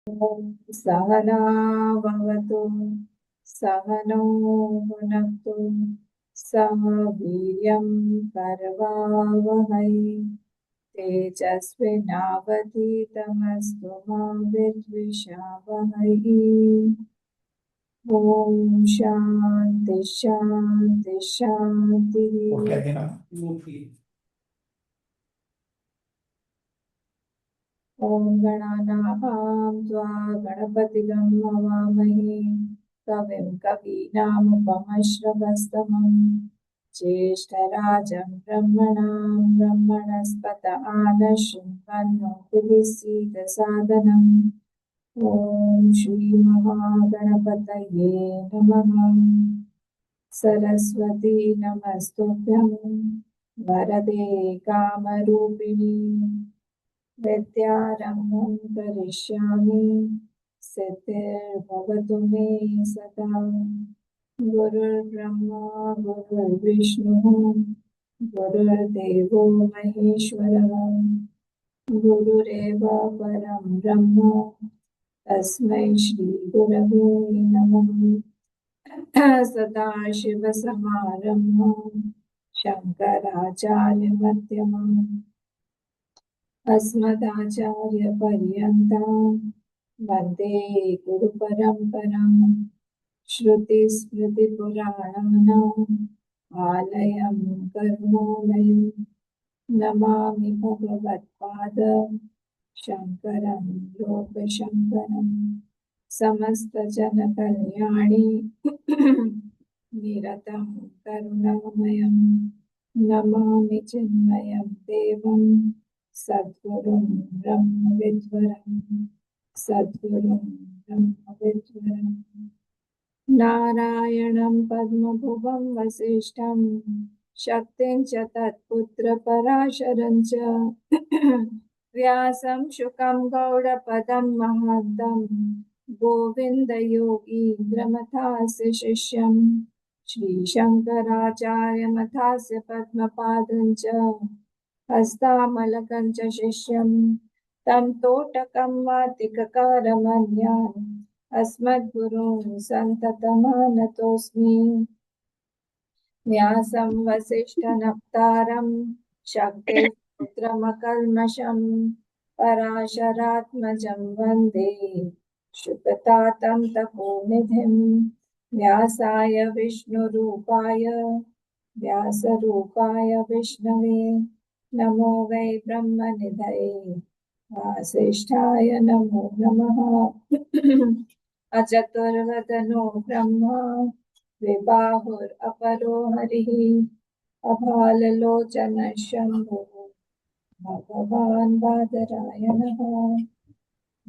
सहना भवतु सहनौ भुनक्तु सह वीर्यं करवावहै तेजस्विनावधीतमस्तु मा विद्विषावहै। ओम शांति शांति शांति। ओम गणानां त्वा गणपतिगं हवामहे कविं कवीनामुपमश्रवस्तमम् ज्येष्ठराजं ब्रह्मणां ब्रह्मणस्पत आनशृण्वन्नोतिभिः सीदसादनम्। ओम श्री महागणपतये नमः। सरस्वती नमस्तुभ्यं वरदे कामरूपिणी विद्यारम्भं करिष्यामि सिद्धिर्भवतु मे सदा। गुरुर्ब्रह्मा गुरुर्विष्णुः गुरुर्देवो महेश्वरः गुरुरेव परं ब्रह्म तस्मै श्री गुरवे नमः। सदाशिवसमारम्भं शङ्कराचार्यमध्यमम् अस्मदाचार्यपर्यन्तां वन्दे गुरुपरम्पराम्। श्रुतिस्मृतिपुराणानाम् आलयं करुणालयं नमामि भगवत्पाद शङ्करं लोकशङ्करम्। समस्तजनकल्याणे निरतं करुणामयं नमामि चिन्मयं देवं सद्गुरुं ब्रह्मविद्वरं सद्गुरुं ब्रह्मविद्वरम्। नारायणं पद्मभुवं वसिष्ठं शक्तिं च तत्पुत्रपराशरं च व्यासं शुकं गौडपदं महन्तं गोविन्दयोगीन्द्रमथास्य शिष्यं श्रीशङ्कराचार्यमथास्य पद्मपादं च हस्तामलकं च शिष्यं तं तोटकं वातिककारमन्यान् अस्मद्गुरून् सन्ततमानतोऽस्मि। व्यासं वसिष्ठनप्तारं शक्तिपुत्रमकल्मषं पराशरात्मजं वन्दे शुकतातं तपोनिधिं। व्यासाय विष्णुरूपाय व्यासरूपाय विष्णवे नमो वै ब्रह्मनिधये वासिष्ठाय नमो नमः। अचतुर्वदनो ब्रह्मा द्विबाहुरपरो हरिः अभाललोचनः शम्भुः भगवान् बादरायणः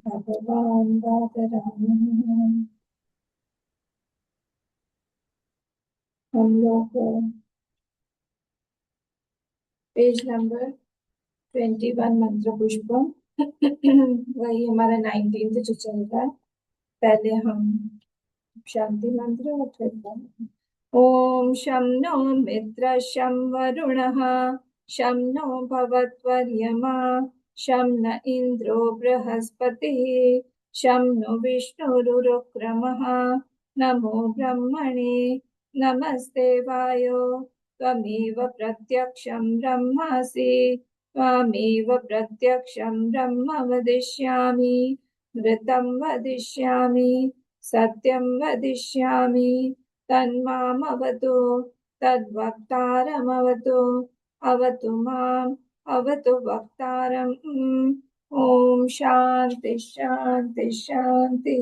भगवान् बादरायणः। हम लोग पेज नंबर 21 मंत्र पुष्पम वही हमारा 19th जो चल रहा है। पहले हम शांति मंत्र और फिर ओम शं नो मित्र शं वरुणः शं नो भवत्वर्यमा शं न इंद्रो बृहस्पतिः शं नो विष्णुरुक्रमः नमो ब्रह्मणे नमस्ते वायो त्वमेव प्रत्यक्षं ब्रह्मासि त्वमेव प्रत्यक्षं ब्रह्म वदिष्यामि मृतं वदिष्यामि सत्यं वदिष्यामि तन्मामवतु तद्वक्तारमवतु अवतु माम् अवतु वक्तारम्। ओम शांति शांति शांति।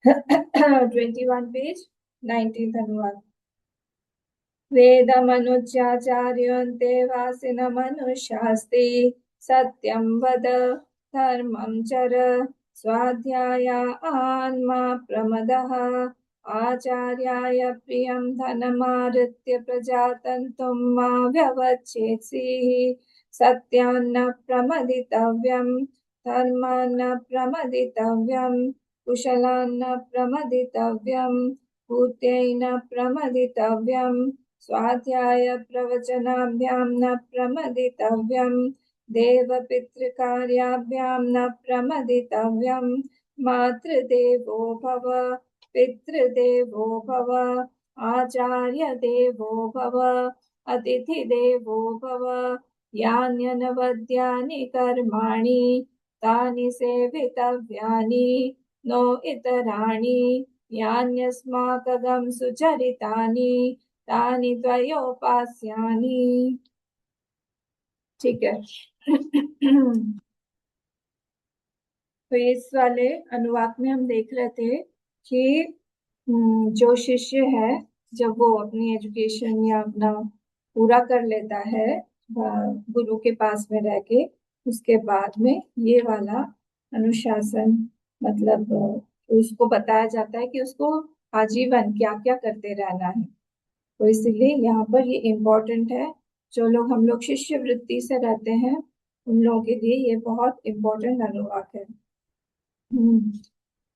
21 पेज 19th अनुवाद। वेदमनुज्याचार्योऽन्ते वासिनमनुशास्ति सत्यं वद धर्मं चर स्वाध्यायान्मा प्रमदः आचार्याय प्रियं धनमाहृत्य प्रजातन्तुं मा व्यवच्छेत्सीः सत्यान्न प्रमदितव्यं धर्मान्न प्रमदितव्यं कुशलान्न प्रमदितव्यं भूत्यैन प्रमदितव्यं स्वाध्याय प्रवचनाभ्यां न प्रमदितव्यं देवपितृकार्याभ्यां न प्रमदितव्यं मातृदेवो भव, पितृदेवो भव, आचार्य देवो भव, अतिथि देवो भव। यान्यनवद्यानि कर्माणि तानि सेवितव्यानि, नो इतराणि। यान्यस्माकं सुचरितानि तानि त्वयोपास्यानि। ठीक है। तो इस वाले अनुवाद में हम देख रहे थे कि जो शिष्य है, जब वो अपनी एजुकेशन या अपना पूरा कर लेता है गुरु के पास में रह के, उसके बाद में ये वाला अनुशासन, मतलब उसको बताया जाता है कि उसको आजीवन क्या क्या करते रहना है। तो इसलिए यहाँ पर ये इम्पोर्टेंट है। जो लोग हम लोग शिष्य वृत्ति से रहते हैं, उन लोगों के लिए ये बहुत इम्पोर्टेंट अनुवाद है।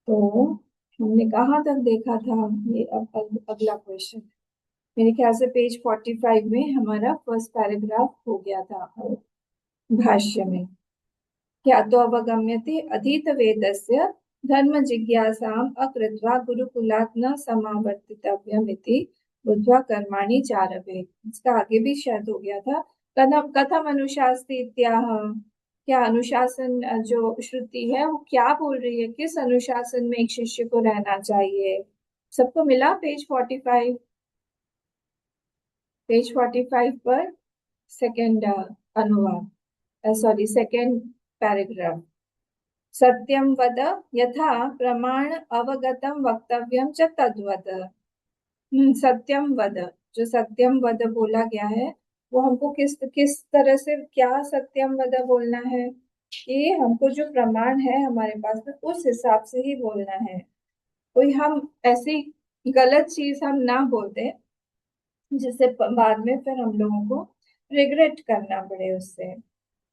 तो हमने कहाँ तक देखा था? ये अब अगला क्वेश्चन, मेरे ख्याल से पेज 45 में हमारा फर्स्ट पैराग्राफ हो गया था भाष्य में। क्या तो अवगम्यते अधीत वेदस्य धर्म जिज्ञासाम अकृत्वा गुरुकुलात् न समावर्तितव्यम् इति बुद्ध्वा कर्माणि चारभे। इसका आगे भी शायद हो गया था। कथम कथम अनुशास्ति इत्याह। क्या अनुशासन, जो श्रुति है वो क्या बोल रही है, किस अनुशासन में एक शिष्य को रहना चाहिए? सबको मिला पेज 45? पेज 45 पर सेकंड अनुवाद, सॉरी सेकंड पैराग्राफ। सत्यम वद यथा प्रमाण अवगतम वक्तव्यम च तद्वद। सत्यम वद, जो सत्यम वद बोला गया है वो हमको किस किस तरह से, क्या सत्यम वद बोलना है कि हमको जो प्रमाण है हमारे पास में उस हिसाब से ही बोलना है। कोई हम ऐसी गलत चीज हम ना बोल दें जिससे बाद में फिर हम लोगों को रिग्रेट करना पड़े उससे।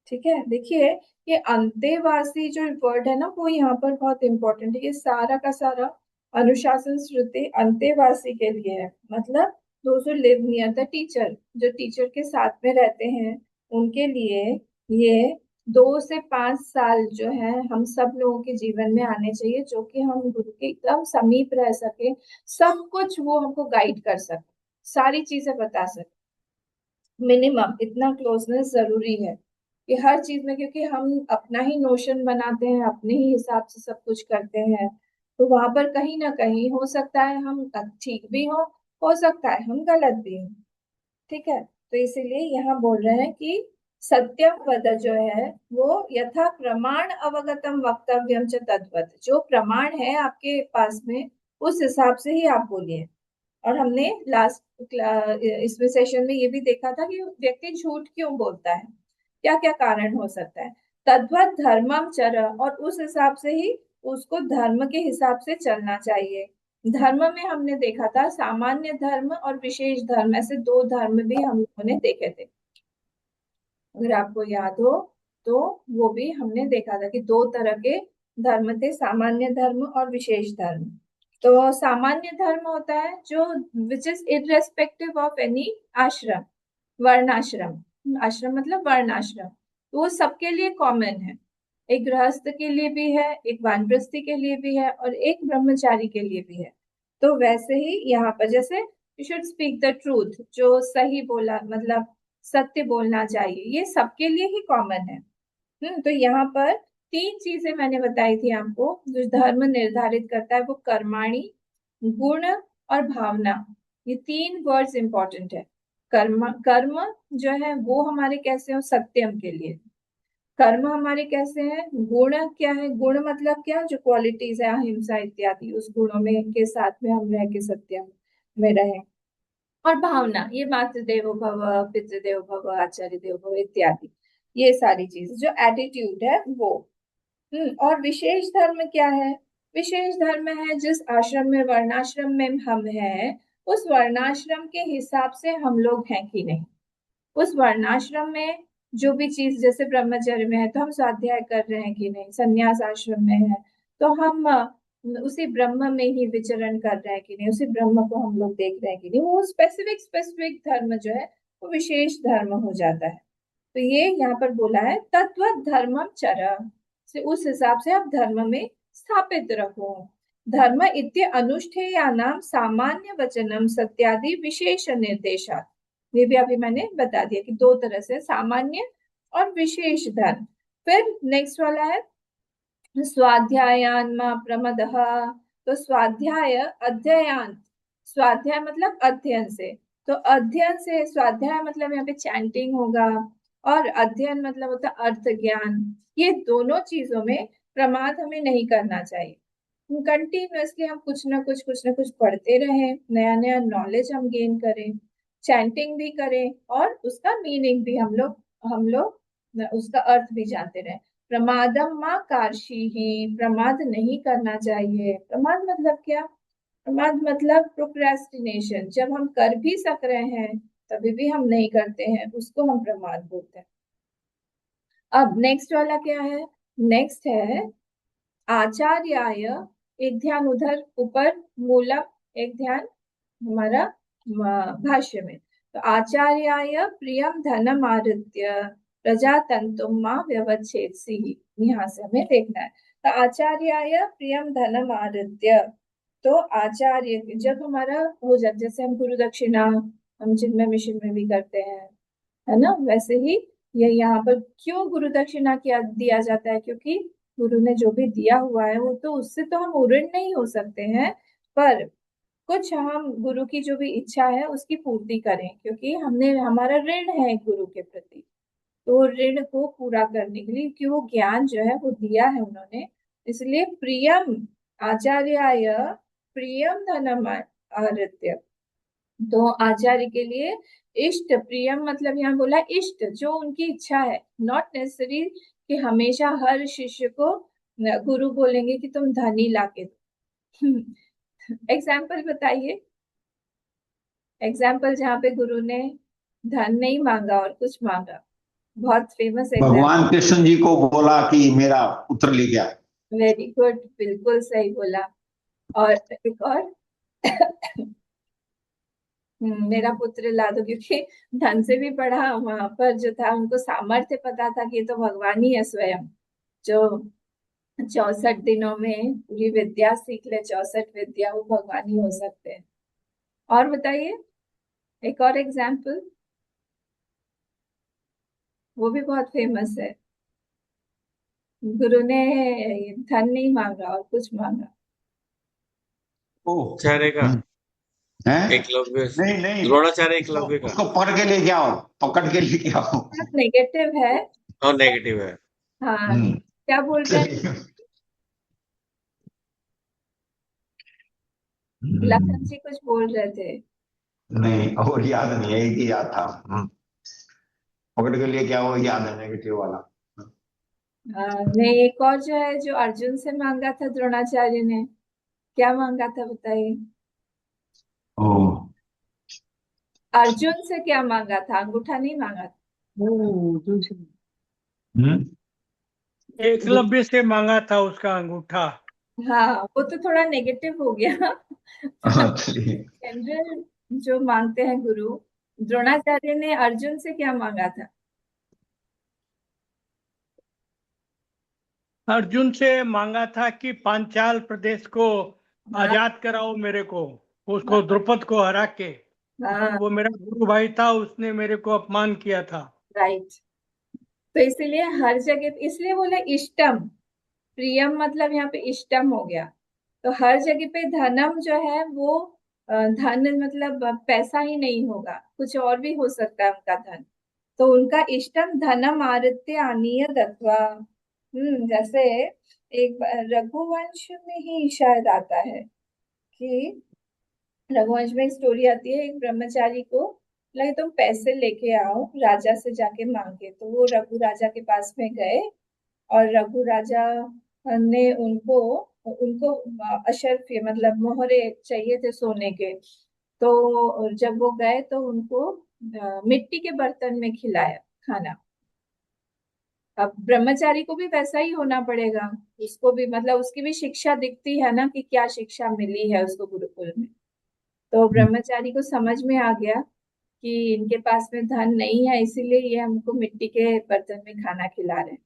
ठीक है, देखिए ये अंतेवासी जो वर्ड है ना, वो यहाँ पर बहुत इंपॉर्टेंट है। ये सारा का सारा अनुशासन श्रुति अंतेवासी के लिए है, मतलब those who live near the teacher, जो टीचर के साथ में रहते हैं उनके लिए ये 2 से 5 साल जो है हम सब लोगों के जीवन में आने चाहिए, जो कि हम गुरु के एकदम समीप रह सके, सब कुछ वो हमको गाइड कर सके, सारी चीजें बता सके। मिनिमम इतना क्लोजनेस जरूरी है कि हर चीज में, क्योंकि हम अपना ही नोशन बनाते हैं, अपने ही हिसाब से सब कुछ करते हैं, तो वहां पर कहीं ना कहीं हो सकता है हम ठीक भी हो सकता है हम गलत भी हो। ठीक है, तो इसीलिए यहाँ बोल रहे हैं कि सत्यम वद जो है वो यथा प्रमाण अवगतम वक्तव्यम च तद्वत्। जो प्रमाण है आपके पास में उस हिसाब से ही आप बोलिए। और हमने लास्ट इसमें सेशन में ये भी देखा था कि व्यक्ति झूठ क्यों बोलता है, क्या क्या कारण हो सकता है। तद्वत धर्मम चर, और उस हिसाब से ही उसको धर्म के हिसाब से चलना चाहिए। धर्म में हमने देखा था सामान्य धर्म और विशेष धर्म, ऐसे 2 धर्म भी हम लोगों ने देखे थे, अगर आपको याद हो तो। वो भी हमने देखा था कि 2 तरह के धर्म थे, सामान्य धर्म और विशेष धर्म। तो सामान्य धर्म होता है जो which is irrespective of any आश्रम, वर्णाश्रम। आश्रम मतलब वर्णाश्रम, तो वो सबके लिए कॉमन है। एक गृहस्थ के लिए भी है, एक वानप्रस्थी के लिए भी है, और एक ब्रह्मचारी के लिए भी है। तो वैसे ही यहाँ पर जैसे you should speak the truth, जो सही बोला मतलब सत्य बोलना चाहिए, ये सबके लिए ही कॉमन है। तो यहाँ पर 3 चीजें मैंने बताई थी आपको जो धर्म निर्धारित करता है, वो कर्माणि, गुण और भावना। ये 3 वर्ड्स इंपॉर्टेंट है। कर्म जो है वो हमारे कैसे हो, सत्यम के लिए। कर्म हमारे कैसे हैं, गुण क्या है, गुण मतलब क्या, जो क्वालिटीज है अहिंसा इत्यादि, उस गुणों में के साथ में हम रह के सत्यम में रहें। और भावना, ये मातृ देवो भव, पितृदेवो भव, आचार्य देवो भव इत्यादि, ये सारी चीज जो एटीट्यूड है वो। और विशेष धर्म क्या है? विशेष धर्म है जिस आश्रम में, वर्णाश्रम में हम हैं, उस वर्णाश्रम के हिसाब से हम लोग हैं कि नहीं। उस वर्णाश्रम में जो भी चीज, जैसे ब्रह्मचर्य में है तो हम स्वाध्याय कर रहे हैं कि नहीं, संन्यास आश्रम में है तो हम उसी ब्रह्म में ही विचरण कर रहे हैं कि नहीं, उसी ब्रह्म को हम लोग देख रहे हैं कि नहीं। वो स्पेसिफिक स्पेसिफिक धर्म जो है वो विशेष धर्म हो जाता है। तो ये यहाँ पर बोला है तत्व धर्मम चर, से उस हिसाब से आप धर्म में स्थापित रहो। धर्म इत्य अनुष्ठेयानाम सामान्य वचनम सत्यादि विशेष निर्देशात्। ये भी अभी मैंने बता दिया कि दो तरह से, सामान्य और विशेष धर्म। फिर नेक्स्ट वाला है स्वाध्यायान प्रमदः। तो स्वाध्याय अध्ययन, स्वाध्याय मतलब अध्ययन से, तो अध्ययन से स्वाध्याय मतलब यहाँ पे चैंटिंग होगा, और अध्ययन मतलब होता है अर्थ ज्ञान। ये दोनों चीजों में प्रमाद हमें नहीं करना चाहिए। कंटिन्यूअसली हम कुछ ना कुछ पढ़ते रहें, नया नया नॉलेज हम गेन करें, चैंटिंग भी करें, और उसका मीनिंग भी हम लोग उसका अर्थ भी जानते रहें। प्रमादम माँ कार्षी ही, प्रमाद नहीं करना चाहिए। प्रमाद मतलब क्या? प्रमाद मतलब प्रोक्रेस्टिनेशन, जब हम कर भी सक रहे हैं तभी भी हम नहीं करते हैं, उसको हम प्रमाद बोलते हैं। अब नेक्स्ट वाला क्या है? नेक्स्ट है आचार्याय, एक ध्यान उधर ऊपर, मूलक, एक ध्यान हमारा भाष्य में। तो आचार्याय प्रियम धनम आरित्य प्रजातंतुम मां व्यवच्छेदसी, यहाँ से हमें देखना है। तो आचार्याय प्रियम धनम आरित्य, तो आचार्य जब हमारा हो जाए, जैसे हम गुरु दक्षिणा हम चिन्मय मिशन में भी करते हैं, है ना, वैसे ही ये यहाँ पर क्यों गुरु दक्षिणा किया दिया जाता है? क्योंकि गुरु ने जो भी दिया हुआ है वो तो, उससे तो हम ऋणी नहीं हो सकते हैं, पर कुछ हम गुरु की जो भी इच्छा है उसकी पूर्ति करें, क्योंकि हमने, हमारा ऋण है गुरु के प्रति। तो ऋण को पूरा करने के लिए, क्यों ज्ञान जो है वो दिया है उन्होंने, इसलिए प्रियम आचार्याय प्रियम धनम आरित्य, तो आचार्य के लिए इष्ट, प्रियम मतलब यहाँ बोला इष्ट, जो उनकी इच्छा है। नॉट नेसेसरी कि हमेशा हर शिष्य को गुरु बोलेंगे कि तुम धनी लाके दो। एग्जाम्पल बताइए, एग्जाम्पल जहाँ पे गुरु ने धन नहीं मांगा और कुछ मांगा, बहुत फेमस एग्जाम्पल। भगवान कृष्ण जी को बोला कि मेरा पुत्र ले गया। वेरी गुड, बिल्कुल सही बोला। और एक और मेरा पुत्र ला दो, क्योंकि धन से भी पढ़ा, वहां पर जो था उनको सामर्थ्य पता था कि ये तो भगवान ही है स्वयं, जो 64 दिनों में पूरी विद्या सीख ले, 64 विद्या, वो भगवान ही हो सकते हैं। और बताइए एक और एग्जाम्पल, वो भी बहुत फेमस है। गुरु ने धन नहीं मांगा और कुछ मांगा। ओह, चारे का है? एकलव्य, नहीं नहीं, द्रोणाचार्य एकलव्य का। उसको पढ़ के लेके आओ, पकड़ के लेके आओ। नेगेटिव है। और नेगेटिव है। हाँ, क्या बोल रहे हैं? लखन जी कुछ बोल रहे थे। नहीं, और याद नहीं है, एक ही याद था। पकड़ के लिए क्या वो याद है, नेगेटिव वाला। हाँ, नहीं, एक और जो है, जो अर्जुन से मांगा था द्रोणाचार्य ने, क्या मांगा था बताइए? ओह, अर्जुन से क्या मांगा था? अंगूठा नहीं मांगा था। एकलव्य से मांगा था उसका अंगूठा। हाँ, वो तो थोड़ा नेगेटिव हो गया। चलिए। जनरल जो मांगते हैं गुरु, द्रोणाचार्य ने अर्जुन से क्या मांगा था? अर्जुन से मांगा था कि पांचाल प्रदेश को हाँ आजाद कराओ मेरे को, उसको द्रुपद को हरा के। हाँ, वो मेरा गुरु भाई था, उसने मेरे को अपमान किया था। राइट। तो इसीलिए हर जगह, इसलिए बोला इष्टम, प्रियम मतलब यहाँ पे इष्टम हो गया। तो हर जगह पे धनम जो है वो धन मतलब पैसा ही नहीं होगा, कुछ और भी हो सकता है उनका धन। तो उनका इष्टम धनम आरित्य आनीय दत्वा। जैसे एक रघुवंश में ही शायद आता है कि रघुवंश में एक स्टोरी आती है, एक ब्रह्मचारी को लगे तुम पैसे लेके आओ राजा से जाके मांगे, तो वो रघु राजा के पास में गए, और रघु राजा ने उनको उनको अशर्फी मतलब मोहरे चाहिए थे सोने के। तो जब वो गए तो उनको मिट्टी के बर्तन में खिलाया खाना। अब ब्रह्मचारी को भी वैसा ही होना पड़ेगा, उसको भी मतलब उसकी भी शिक्षा दिखती है ना कि क्या शिक्षा मिली है उसको गुरुकुल में। तो ब्रह्मचारी को समझ में आ गया कि इनके पास में धन नहीं है, इसीलिए ये हमको मिट्टी के बर्तन में खाना खिला रहे हैं।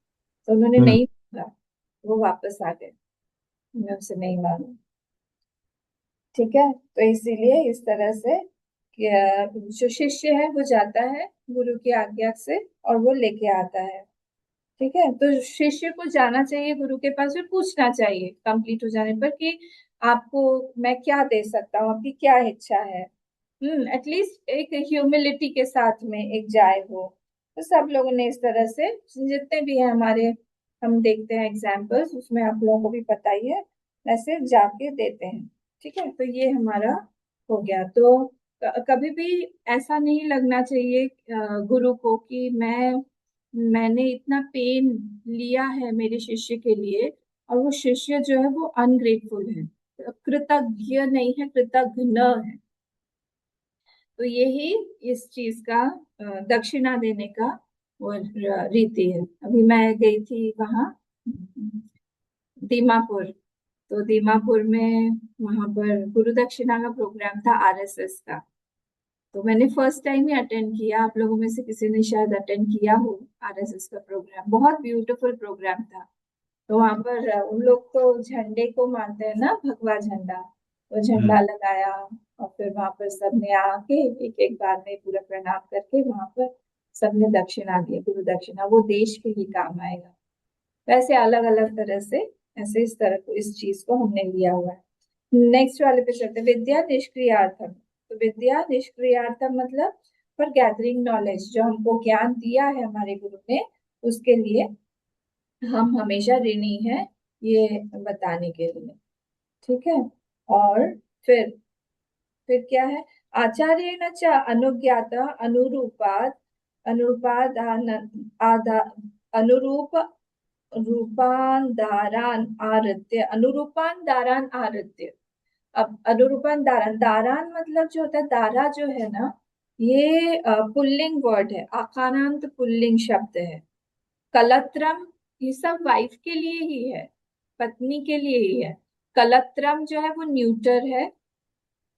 तो उन्होंने नहीं मांगा, वो वापस आ गए। मैं उसे नहीं मानू। ठीक है, तो इसीलिए इस तरह से कि, जो शिष्य है वो जाता है गुरु की आज्ञा से और वो लेके आता है। ठीक है, तो शिष्य को जाना चाहिए गुरु के पास और पूछना चाहिए कंप्लीट हो जाने पर कि आपको मैं क्या दे सकता हूँ, आपकी क्या इच्छा है। एटलीस्ट एक ह्यूमिलिटी के साथ में एक जाए हो। तो सब लोगों ने इस तरह से, जितने भी हैं हमारे, हम देखते हैं एग्जाम्पल्स, उसमें आप लोगों को भी पता ही है, ऐसे जाके देते हैं। ठीक है, तो ये हमारा हो गया। तो कभी भी ऐसा नहीं लगना चाहिए गुरु को कि मैंने इतना पेन लिया है मेरे शिष्य के लिए, और वो शिष्य जो है वो अनग्रेटफुल है, कृतज्ञ नहीं है, कृतघ्न है। तो यही इस चीज का दक्षिणा देने का वो रीति है। अभी मैं गई थी वहाँ दीमापुर। तो दीमापुर में वहां पर गुरु दक्षिणा का प्रोग्राम था आरएसएस का। तो मैंने फर्स्ट टाइम ही अटेंड किया, आप लोगों में से किसी ने शायद अटेंड किया हो आरएसएस का प्रोग्राम। बहुत ब्यूटीफुल प्रोग्राम था। तो वहां पर उन लोग तो झंडे को मानते हैं ना, भगवा झंडा, वो झंडा लगाया और फिर वहां पर सबने आके एक एक बार में पूरा प्रणाम करके वहां पर सबने दक्षिणा दिया, गुरु दक्षिणा। वो देश के ही काम आएगा। वैसे अलग अलग तरह से ऐसे इस तरह को, इस चीज को हमने लिया हुआ है। नेक्स्ट वाले पे चलते, विद्या निष्क्रियार्थम। तो विद्या निष्क्रियार्थम मतलब फॉर गैदरिंग नॉलेज, जो हमको ज्ञान दिया है हमारे गुरु ने, उसके लिए हम हमेशा ऋणी हैं, ये बताने के लिए। ठीक है, और फिर फिर क्या है, आचार्येण च अनुज्ञात अनुरूपाद अनुरूपादान आदा अनुरूप रूपांधारान आरत्य अनुरूपांधारान आरत्य। अब अनुरूपण दारान, दारान मतलब जो होता है, दारा जो है ना, ये पुल्लिंग वर्ड है, आकारांत पुल्लिंग शब्द है। कलत्रम, ये सब वाइफ के लिए ही है, पत्नी के लिए ही है। कलत्रम जो है वो न्यूटर है।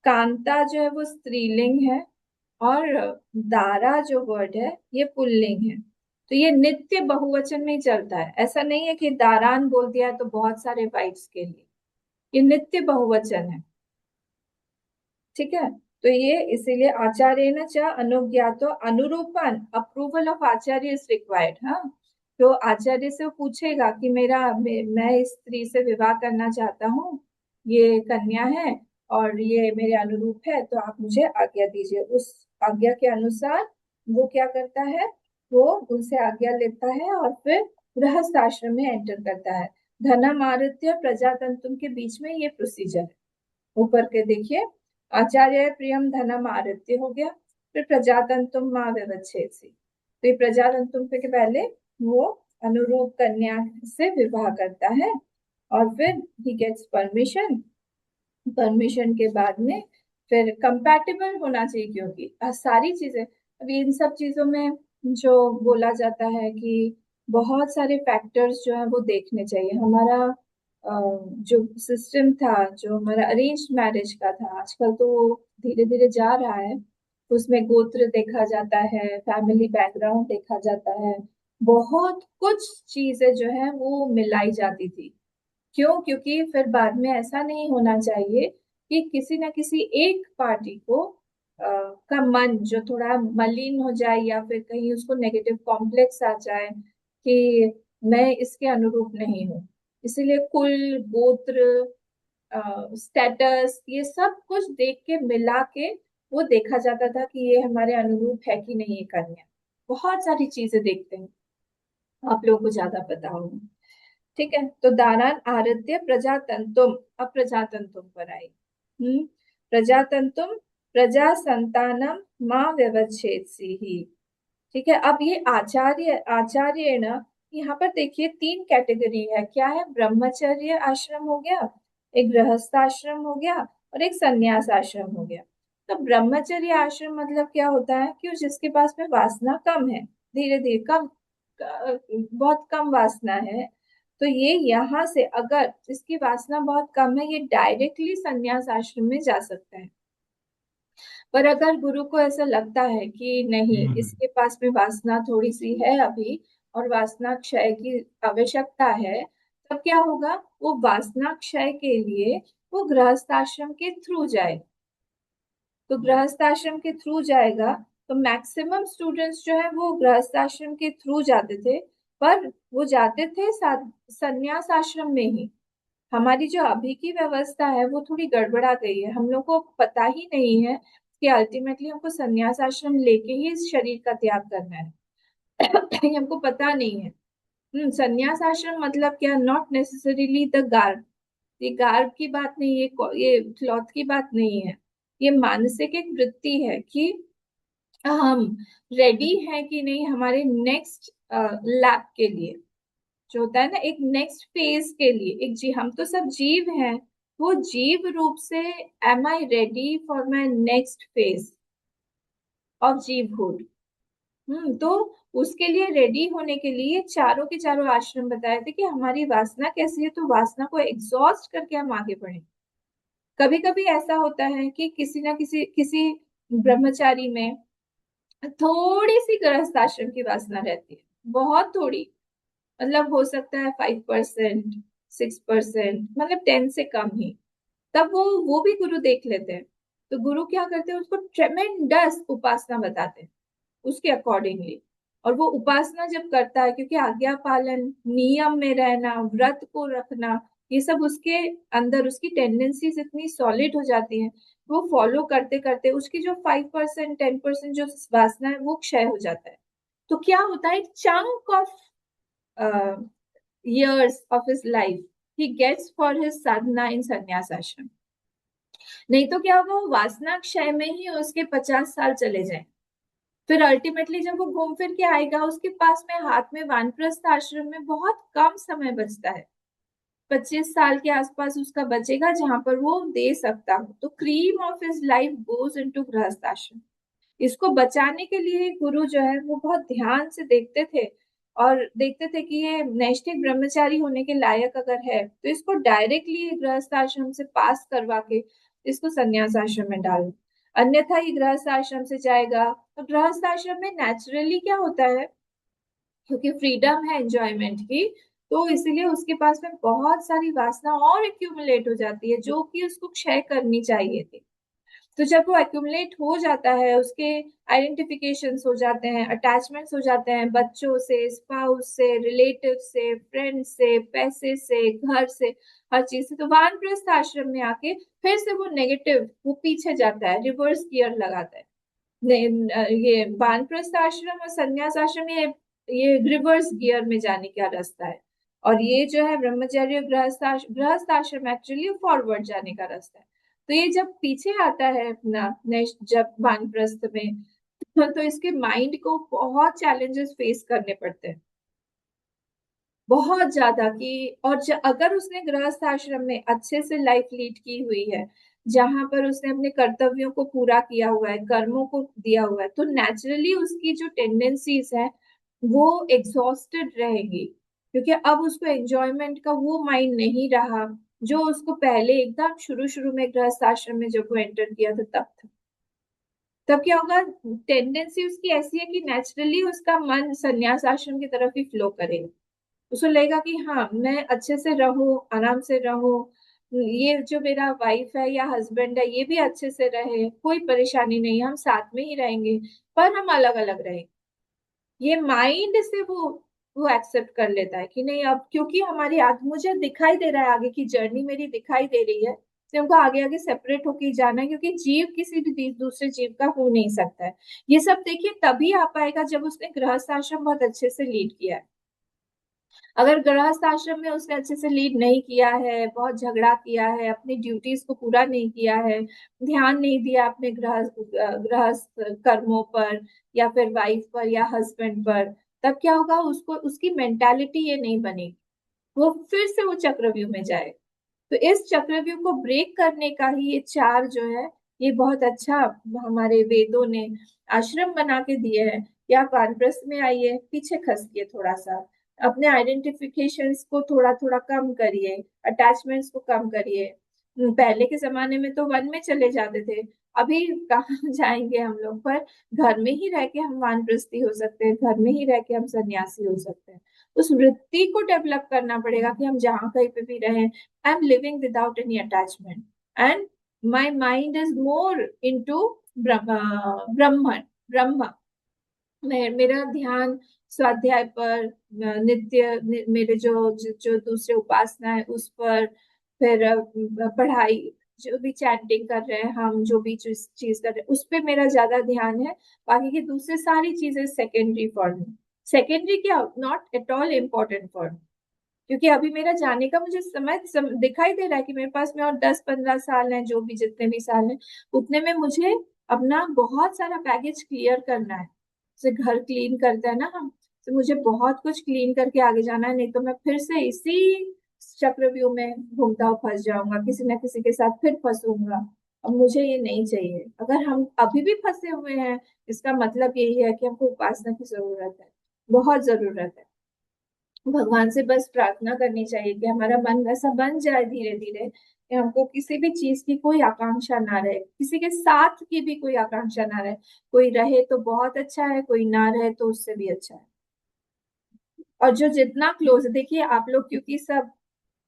कांता जो है वो स्त्रीलिंग है। और दारा जो वर्ड है ये पुल्लिंग है। तो ये नित्य बहुवचन में ही चलता है। ऐसा नहीं है कि दारान बोल दिया तो बहुत सारे वाइफ्स के लिए, ये नित्य बहुवचन है। ठीक है, तो ये इसीलिए आचार्य च अनुज्ञातो अनुरूपण, approval of Acharya is required. हाँ, तो आचार्य से वो पूछेगा कि मैं इस स्त्री से विवाह करना चाहता हूँ, ये कन्या है और ये मेरे अनुरूप है, तो आप मुझे आज्ञा दीजिए। उस आज्ञा के अनुसार वो क्या करता है, वो उनसे आज्ञा लेता है और फिर गृहस्थ आश्रम में एंटर करता है। धनमादित्य प्रजातंत्र के बीच में ये प्रोसीजर है। ऊपर के देखिए, आचार्य प्रियम धनम आदित्य हो गया, फिर प्रजातंतुम माँ व्यवच्छेदसी। तो ये प्रजातंतुम के पहले वो अनुरूप कन्या से विवाह करता है और फिर ही गेट्स परमिशन। परमिशन के बाद में फिर कंपैटिबल होना चाहिए, क्योंकि सारी चीजें, अभी इन सब चीजों में जो बोला जाता है कि बहुत सारे फैक्टर्स जो है वो देखने चाहिए। हमारा जो सिस्टम था, जो हमारा अरेंज मैरिज का था, आजकल तो धीरे धीरे जा रहा है, उसमें गोत्र देखा जाता है, फैमिली बैकग्राउंड देखा जाता है, बहुत कुछ चीजें जो है वो मिलाई जाती थी। क्यों? क्योंकि फिर बाद में ऐसा नहीं होना चाहिए कि किसी ना किसी एक पार्टी को का मन जो थोड़ा मलिन हो जाए, या फिर कहीं उसको नेगेटिव कॉम्प्लेक्स आ जाए कि मैं इसके अनुरूप नहीं हूँ। इसीलिए कुल, गोत्र, स्टेटस, ये सब कुछ देख के मिला के वो देखा जाता था कि ये हमारे अनुरूप है कि नहीं ये कन्या। बहुत सारी चीजें देखते हैं, आप लोगों को ज्यादा पता होगा। ठीक है, तो दारान आरत्य प्रजातंतुम, अब प्रजातंतुम पर आई। प्रजातंतुम प्रजा संतानम माँ व्यवच्छेदसी ही। ठीक है, अब ये आचार्य न, यहाँ पर देखिए तीन कैटेगरी है। क्या है? ब्रह्मचर्य आश्रम हो गया, एक गृहस्थ आश्रम हो गया, और एक संन्यास आश्रम हो गया। तो ब्रह्मचर्य आश्रम मतलब क्या होता है कि जिसके पास में वासना कम है, धीरे धीरे कम, बहुत कम वासना है, तो ये यहाँ से, अगर इसकी वासना बहुत कम है, ये डायरेक्टली संन्यास आश्रम में जा सकता है। पर अगर गुरु को ऐसा लगता है कि नहीं, इसके पास में वासना थोड़ी सी है अभी और वासना क्षय की आवश्यकता है, तब क्या होगा, वो वासना क्षय के लिए वो गृहस्थाश्रम के थ्रू जाए। तो गृहस्थाश्रम के थ्रू जाएगा, तो मैक्सिमम स्टूडेंट्स जो है वो गृहस्थाश्रम के थ्रू जाते थे, पर वो जाते थे संन्यास आश्रम में ही। हमारी जो अभी की व्यवस्था है वो थोड़ी गड़बड़ा गई है, हम लोग को पता ही नहीं है कि अल्टीमेटली हमको संन्यास आश्रम लेके ही इस शरीर का त्याग करना है। ये हमको पता नहीं है। संन्यास आश्रम मतलब क्या, नॉट नेसेसरीली द गार्ब। ये गार्ब की बात नहीं, ये क्लॉथ की बात नहीं है। ये मानसिक एक वृत्ति है कि हम रेडी हैं कि नहीं हमारे नेक्स्ट लैप के लिए, जो होता है ना एक नेक्स्ट फेज के लिए। एक जी, हम तो सब जीव हैं, वो जीव रूप से am I ready for my next phase of जीवहुड। तो उसके लिए रेडी होने के लिए चारों के चारों आश्रम बताए थे कि हमारी वासना कैसी है, तो वासना को एग्जॉस्ट करके हम आगे बढ़े। कभी कभी ऐसा होता है कि किसी ना किसी ब्रह्मचारी में थोड़ी सी गृहस्थ आश्रम की वासना रहती है, बहुत थोड़ी, मतलब हो सकता है 5%, 6%, मतलब 10 से कम ही। तब वो भी गुरु देख लेते हैं। तो गुरु क्या करते हैं, उसको ट्रेमेंडस उपासना बताते हैं उसके अकॉर्डिंगली। और वो उपासना जब करता है, क्योंकि आज्ञा पालन, नियम में रहना, व्रत को रखना, ये सब उसके अंदर, उसकी टेंडेंसीज इतनी सॉलिड हो जाती हैं, वो फॉलो करते करते उसकी जो 5%, 10% जो वासना है वो क्षय हो जाता है। तो क्या होता है, एक chunk of years of his life he gets for his sadhana in sannyas ashram। नहीं तो क्या होगा, वो वासना क्षय में ही उसके 50 साल चले जाए। फिर अल्टीमेटली जब वो घूम फिर के आएगा, उसके पास में हाथ में वानप्रस्थ आश्रम में बहुत कम समय बचता है, 25 साल के आसपास उसका बचेगा जहां पर वो दे सकता हो। तो cream of his life goes into गृहस्थ आश्रम। इसको बचाने के लिए गुरु जो है वो बहुत ध्यान से देखते थे, और देखते थे कि ये नैष्ठिक ब्रह्मचारी होने के लायक अगर है तो इसको डायरेक्टली गृहस्थ आश्रम से पास करवा के इसको संन्यास आश्रम में डालो, अन्यथा ये गृहस्थ आश्रम से जाएगा। तो गृहस्थ आश्रम में नेचुरली क्या होता है, क्योंकि फ्रीडम है एंजॉयमेंट की, तो इसीलिए उसके पास में बहुत सारी वासना और एक्यूमुलेट हो जाती है जो कि उसको क्षय करनी चाहिए थी। तो जब वो एक्यूमुलेट हो जाता है, उसके आइडेंटिफिकेशंस हो जाते हैं, अटैचमेंट्स हो जाते हैं बच्चों से, स्पाउस से, रिलेटिव से, फ्रेंड से, पैसे से, घर से, हर चीज से, तो वानप्रस्थ आश्रम में आके फिर से वो नेगेटिव, वो पीछे जाता है, रिवर्स गियर लगाता है। ये वानप्रस्थ आश्रम और संन्यास आश्रम, ये रिवर्स गियर में जाने का रास्ता है। और ये जो है ब्रह्मचर्य गृहस्थ आश्रम एक्चुअली फॉरवर्ड जाने का रास्ता है। तो ये जब पीछे आता है अपना नेक्स्ट, जब वानप्रस्थ में, तो इसके माइंड को बहुत चैलेंजेस फेस करने पड़ते हैं, बहुत ज्यादा। कि और अगर उसने गृहस्थ आश्रम में अच्छे से लाइफ लीड की हुई है, जहां पर उसने अपने कर्तव्यों को पूरा किया हुआ है, कर्मों को दिया हुआ है, तो नेचुरली उसकी जो टेंडेंसीज है वो एग्जॉस्टेड रहेगी, क्योंकि अब उसको एंजॉयमेंट का वो माइंड नहीं रहा जो उसको पहले एकदम शुरू शुरू में गृहस्थ आश्रम में जब वो एंटर किया था तब था। तब क्या होगा, टेंडेंसी उसकी ऐसी है कि नेचुरली उसका मन संन्यास आश्रम की तरफ ही फ्लो करेगा। उसको लगेगा कि हाँ, मैं अच्छे से रहूं, आराम से रहूं, ये जो मेरा वाइफ है या हस्बैंड है ये भी अच्छे से रहे, कोई परेशानी नहीं, हम साथ में ही रहेंगे, पर हम अलग अलग रहेंगे। ये माइंड से वो एक्सेप्ट कर लेता है कि नहीं, अब क्योंकि हमारी मुझे दिखाई दे रहा है, आगे की जर्नी मेरी दिखाई दे रही है, तो हमको आगे आगे सेपरेट होके ही जाना है, क्योंकि जीव किसी भी दूसरे जीव का हो नहीं सकता है। ये सब देखिए तभी आ पाएगा जब उसने गृहस्थ आश्रम बहुत अच्छे से लीड किया है। अगर गृहस्थ आश्रम में उसने अच्छे से लीड नहीं किया है, बहुत झगड़ा किया है, अपनी ड्यूटीज को पूरा नहीं किया है, ध्यान नहीं दिया अपने गृहस्थ कर्मों पर, या फिर वाइफ पर या हस्बैंड पर, तब क्या होगा, उसको उसकी मेंटालिटी ये नहीं बनेगी, वो फिर से वो चक्रव्यूह में जाए। तो इस चक्रव्यूह को ब्रेक करने का ही ये चार जो है, ये बहुत अच्छा हमारे वेदों ने आश्रम बना के दिए हैं कि आप वानप्रस्थ में आइए, पीछे खसिए थोड़ा सा, अपने आइडेंटिफिकेशंस को थोड़ा थोड़ा कम करिए, अटैचमेंट्स को कम करिए। पहले के जमाने में तो वन में चले जाते थे, अभी कहाँ जाएंगे हम लोग, पर घर में ही रह के हम वानप्रस्थी हो सकते हैं, घर में ही रह के हम सन्यासी हो सकते हैं। उस वृत्ति को डेवलप करना पड़ेगा कि हम जहाँ कहीं पे भी रहें, I am living without any attachment and my mind is more into Brahman Brahma. मेरा ध्यान स्वाध्याय पर, मेरे जो दूसरे उपासना है उस पर, फिर पढ़ाई, जो भी चैंटिंग कर रहे हैं हम, जो भी चीज कर रहे हैं उस पे मेरा ज्यादा ध्यान है। बाकी की दूसरी सारी चीजें सेकेंडरी फॉर मी। सेकेंडरी क्या, not at all important for me, क्योंकि अभी मेरा जाने का मुझे दिखाई दे रहा है कि मेरे पास में और 10-15 साल हैं, जो भी जितने भी साल हैं उतने में मुझे अपना बहुत सारा बैगेज क्लियर करना है। जैसे घर क्लीन करते हैं ना हम, तो मुझे बहुत कुछ क्लीन करके आगे जाना है, नहीं तो मैं फिर से इसी चक्रव्यूह में घूमता हुआ फंस जाऊंगा, किसी ना किसी के साथ फिर फंसूंगा। अब मुझे ये नहीं चाहिए। अगर हम अभी भी फंसे हुए हैं, इसका मतलब यही है कि हमको उपासना की जरूरत है, बहुत जरूरत है। भगवान से बस प्रार्थना करनी चाहिए कि हमारा मन वैसा बन जाए धीरे धीरे कि हमको किसी भी चीज की कोई आकांक्षा ना रहे, किसी के साथ की भी कोई आकांक्षा ना रहे। कोई रहे तो बहुत अच्छा है, कोई ना रहे तो उससे भी अच्छा है। और जो जितना क्लोज, देखिए आप लोग क्योंकि सब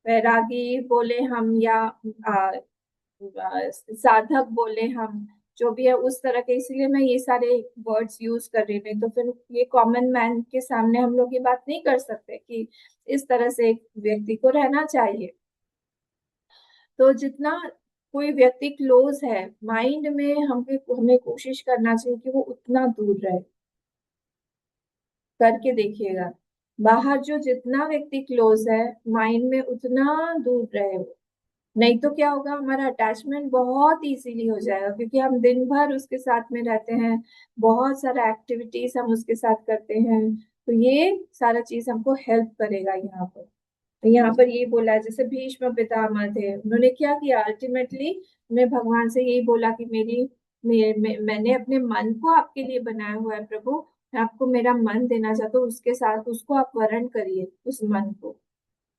वैरागी बोले हम या साधक बोले हम, जो भी है उस तरह के, इसीलिए मैं ये सारे वर्ड्स यूज कर रही हूँ। तो फिर ये कॉमन मैन के सामने हम लोग ये बात नहीं कर सकते कि इस तरह से एक व्यक्ति को रहना चाहिए। तो जितना कोई व्यक्ति क्लोज है माइंड में, हमें कोशिश करना चाहिए कि वो उतना दूर रहे। करके देखिएगा, बाहर जो जितना व्यक्ति क्लोज है माइंड में उतना दूर रहे वो। नहीं तो क्या होगा, हमारा अटैचमेंट बहुत इजीली हो जाएगा, क्योंकि हम दिन भर उसके साथ में रहते हैं, बहुत सारा एक्टिविटीज हम उसके साथ करते हैं। तो ये सारा चीज हमको हेल्प करेगा यहाँ पर। तो यहाँ पर ये बोला है, जैसे भीष्म पितामह थे, उन्होंने क्या किया अल्टीमेटली, उन्हें भगवान से यही बोला कि मैंने अपने मन को आपके लिए बनाया हुआ है प्रभु, मैं आपको मेरा मन देना चाहता हूँ, उसके साथ उसको आप वर्ण करिए उस मन को।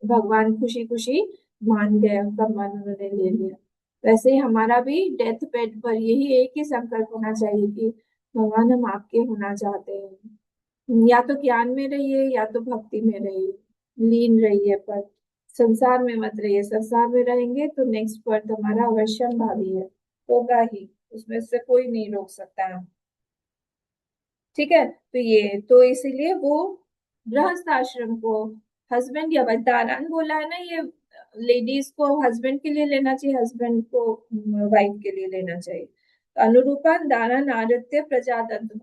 भगवान खुशी खुशी मान गए, उनका मन उन्होंने ले लिया। वैसे ही हमारा भी डेथ बेड पर यही एक ही संकल्प होना चाहिए कि भगवान हम आपके होना चाहते हैं। या तो ज्ञान में रहिए या तो भक्ति में रहिए, लीन रहिए, पर संसार में मत रहिए। संसार में रहेंगे तो नेक्स्ट बर्थ हमारा अवश्यम भावी है, होगा ही, उसमें से कोई नहीं रोक सकता है। ठीक है, तो ये तो इसीलिए वो गृहस्थ आश्रम को हस्बैंड या दारान बोला है ना, ये लेडीज को हस्बैंड के लिए लेना चाहिए, हस्बैंड को वाइफ के लिए लेना चाहिए। तो अनुरूपण दारान आदित्य प्रजातंत्र।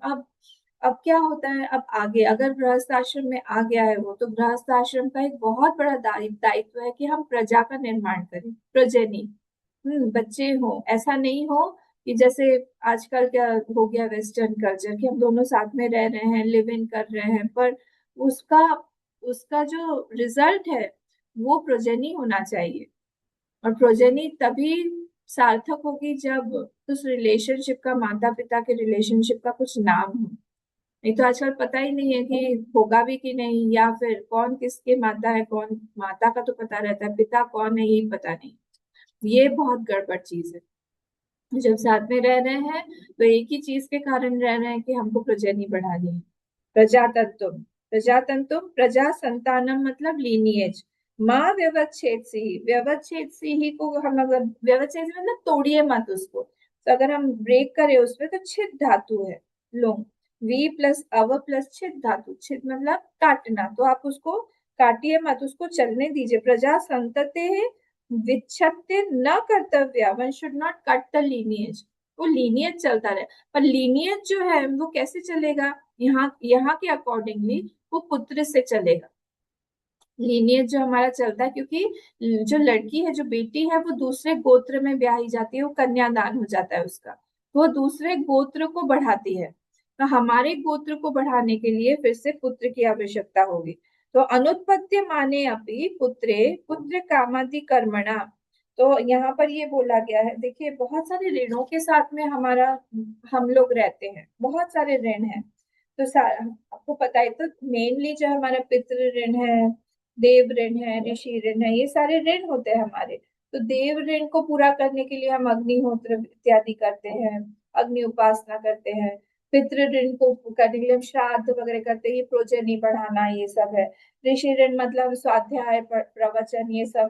अब क्या होता है, अब आगे अगर गृहस्थ आश्रम में आ गया है वो, तो गृहस्थ आश्रम का एक बहुत बड़ा दायित्व है कि हम प्रजा का निर्माण करें, प्रजनी, बच्चे हो। ऐसा नहीं हो कि जैसे आजकल क्या हो गया वेस्टर्न कल्चर, कि हम दोनों साथ में रह रहे हैं, लिव इन कर रहे हैं, पर उसका उसका जो रिजल्ट है वो प्रोजेनी होना चाहिए। और प्रोजेनी तभी सार्थक होगी जब उस रिलेशनशिप का, माता पिता के रिलेशनशिप का कुछ नाम हो। नहीं तो आजकल पता ही नहीं है कि होगा भी कि नहीं, या फिर कौन किसके माता है, कौन माता का तो पता रहता है, पिता कौन है यही पता नहीं। ये बहुत गड़बड़ चीज है। जब साथ में रह रहे हैं तो एक ही चीज के कारण रह रहे हैं कि हमको प्रजनी बढ़ानी है। प्रजातंतुम, प्रजातंतुम प्रजा संतानम मतलब लीनिएज। माँ व्यवच्छेद से ही, व्यवच्छेद से ही को हम अगर, व्यवच्छेद से मतलब तोड़िए मत उसको, तो अगर हम ब्रेक करें उसमें तो छिद धातु है, लो, वी प्लस अव प्लस छिद धातु, छिद मतलब काटना, तो आप उसको काटिए मत, उसको चलने दीजिए। प्रजा संतते विच्छत्य न कर्तव्य, one should not cut the lineage. वो लीनिएज चलता रहे, पर लीनिएज जो है वो कैसे चलेगा, यहाँ यहाँ के अकॉर्डिंगली वो पुत्र से चलेगा। लीनिएज जो हमारा चलता है, क्योंकि जो लड़की है, जो बेटी है, वो दूसरे गोत्र में ब्याही जाती है, वो कन्यादान हो जाता है उसका, वो दूसरे गोत्र को बढ़ाती है। तो हमारे गोत्र को बढ़ाने के लिए फिर से पुत्र की आवश्यकता होगी। तो अनुत्पत्ति माने अपि पुत्रे पुत्र कामादि कर्मणा। तो यहाँ पर ये बोला गया है, देखिए बहुत सारे ऋणों के साथ में हम लोग रहते हैं, बहुत सारे ऋण हैं। तो आपको पता है, तो मेनली जो हमारा पितृ ऋण है, देव ऋण है, ऋषि ऋण है, ये सारे ऋण होते हैं हमारे। तो देव ऋण को पूरा करने के लिए हम अग्निहोत्र इत्यादि करते हैं, अग्नि उपासना करते हैं। पितृ ऋण को करने के लिए हम श्राद्ध वगैरह करते हैं, ये प्रोजनी बढ़ाना, ये सब है। ऋषि ऋण मतलब स्वाध्याय प्रवचन, ये सब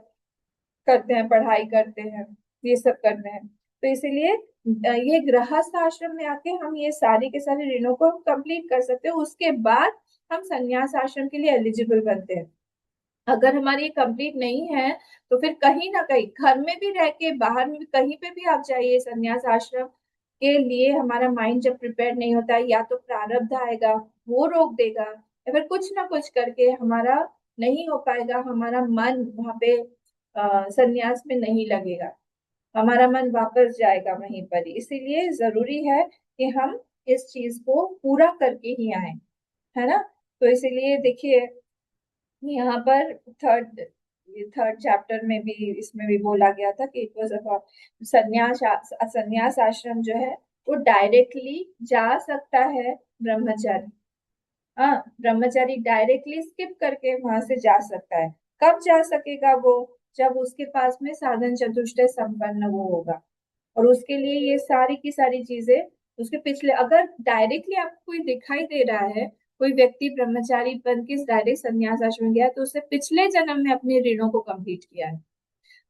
करते हैं, पढ़ाई करते हैं, ये सब करते हैं। तो इसीलिए ये गृहस्थ आश्रम में आके हम ये सारी के सारे ऋणों को कंप्लीट कर सकते हैं। उसके बाद हम संन्यास आश्रम के लिए एलिजिबल बनते हैं। अगर हमारी ये कंप्लीट नहीं है तो फिर कहीं ना कहीं घर में भी रह के, बाहर में भी, कहीं पे भी आप जाइए, संन्यास आश्रम के लिए हमारा माइंड जब प्रिपेयर नहीं होता है, या तो प्रारब्ध आएगा वो रोक देगा, या फिर कुछ ना कुछ करके हमारा नहीं हो पाएगा, हमारा मन वहां पे संन्यास में नहीं लगेगा, हमारा मन वापस जाएगा वहीं पर ही। इसीलिए जरूरी है कि हम इस चीज को पूरा करके ही आए, है ना। तो इसीलिए देखिए यहाँ पर थर्ड चैप्टर में भी, इसमें भी बोला गया था कि इट वाज अबाउट संन्यास आश्रम जो है वो डायरेक्टली जा सकता है ब्रह्मचारी। हाँ, ब्रह्मचारी डायरेक्टली स्किप करके वहां से जा सकता है। कब जा सकेगा वो? जब उसके पास में साधन चतुष्टय संपन्न वो होगा, और उसके लिए ये सारी की सारी चीजें उसके पिछले, अगर डायरेक्टली आपको कोई दिखाई दे रहा है, कोई व्यक्ति ब्रह्मचारी बन के डायरेक्ट संन्यास आश्रम में गया, तो उसने पिछले जन्म में अपने ऋणों को कंप्लीट किया है।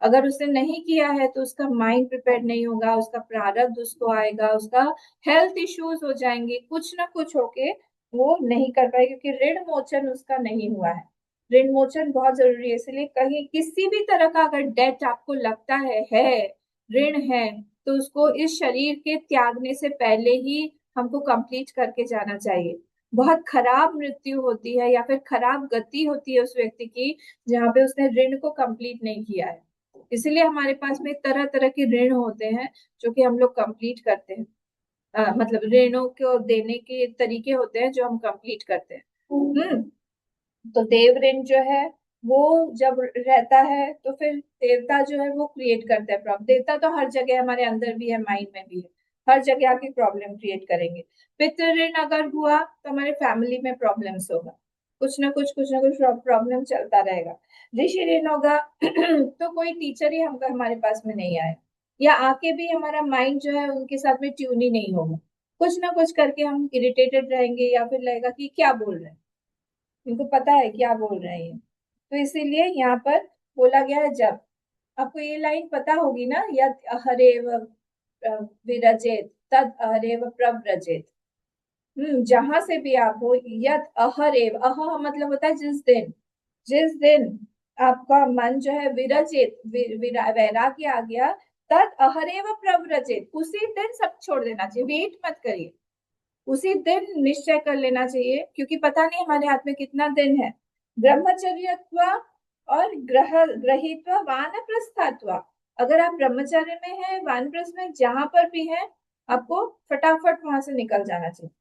अगर उसने नहीं किया है तो उसका माइंड प्रिपेयर नहीं होगा, उसका प्रारब्ध उसको आएगा, उसका हेल्थ इश्यूज हो जाएंगे, कुछ ना कुछ होके वो नहीं कर पाएगा, क्योंकि ऋण मोचन उसका नहीं हुआ है। ऋण मोचन बहुत जरूरी है। इसलिए कहीं किसी भी तरह का अगर डेट आपको लगता है ऋण है, तो उसको इस शरीर के त्यागने से पहले ही हमको कंप्लीट करके जाना चाहिए। बहुत खराब मृत्यु होती है या फिर खराब गति होती है उस व्यक्ति की जहाँ पे उसने ऋण को कंप्लीट नहीं किया है। इसलिए हमारे पास में तरह तरह के ऋण होते हैं जो कि हम लोग कंप्लीट करते हैं। मतलब ऋणों को देने के तरीके होते हैं जो हम कंप्लीट करते हैं। तो देव ऋण जो है वो जब रहता है तो फिर देवता जो है वो क्रिएट करता है प्रॉब्लम। देवता तो हर जगह हमारे अंदर भी है, माइंड में भी है, हर जगह आके प्रॉब्लम क्रिएट करेंगे। पितृ ऋण अगर हुआ तो हमारे फैमिली में प्रॉब्लम्स होगा, कुछ ना कुछ प्रॉब्लम चलता रहेगा। ऋषि ऋण होगा तो कोई टीचर ही हमको हमारे पास में नहीं आए, या आके भी हमारा माइंड जो है उनके साथ में ट्यून ही नहीं होगा, कुछ ना कुछ करके हम इरिटेटेड रहेंगे, या फिर लगेगा कि क्या बोल रहे हैं, इनको पता है क्या बोल रहे हैं। तो इसीलिए यहाँ पर बोला गया है, जब आपको ये लाइन पता होगी ना, यद अहरेव विरजेत तद अहरेव प्रव्रजेत। जहां से भी आप हो, यद अहरेव, अह मतलब होता है जिस दिन आपका मन जो है विरजित, वैराग्य आ गया, तद अहरेव प्रव्रजित, उसी दिन सब छोड़ देना चाहिए, वेट मत करिए, उसी दिन निश्चय कर लेना चाहिए, क्योंकि पता नहीं हमारे हाथ में कितना दिन है। ब्रह्मचर्यत्व और ग्रहित्व वानप्रस्थात्व, अगर आप ब्रह्मचर्य में हैं, वानप्रस्थ में, जहां पर भी हैं, आपको फटाफट वहां से निकल जाना चाहिए।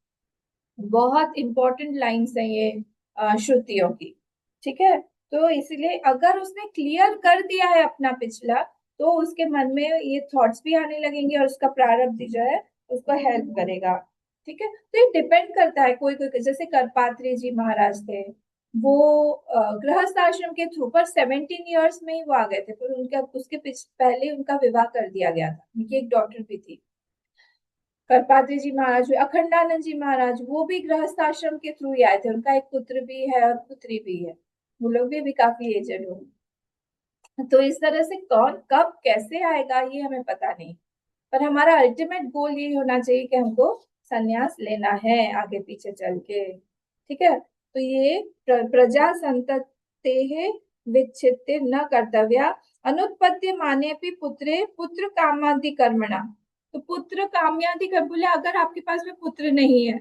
बहुत इंपॉर्टेंट लाइन्स हैं ये श्रुतियों की, ठीक है। तो इसलिए अगर उसने क्लियर कर दिया है अपना पिछला, तो उसके मन में ये थॉट्स भी आने लगेंगे और उसका प्रारब्ध जो है उसको हेल्प करेगा, ठीक है। तो ये डिपेंड करता है, कोई कोई, जैसे करपात्री जी महाराज थे, वो गृहस्थ आश्रम के थ्रू पर 17 इयर्स में ही वो आ गए थे, पर उनका उसके पहले उनका विवाह कर दिया गया था, उनकी एक डॉटर भी थी। करपात्री जी महाराज, अखंडानंद जी महाराज, वो भी गृहस्थ आश्रम के थ्रू ही आए थे, उनका एक पुत्र भी है और पुत्री भी है, वो लोग भी काफी एजेड हो। तो इस तरह से कौन कब कैसे आएगा ये हमें पता नहीं, पर हमारा अल्टीमेट गोल यही होना चाहिए कि हमको संन्यास लेना है आगे पीछे चल के, ठीक है। तो ये प्रजा संतते विच्छित्ते न कर्तव्या अनुत्पत्ति माने भी पुत्रे पुत्र कामादि कर्मणा। तो पुत्र काम्यादि कर बोले, अगर आपके पास में पुत्र नहीं है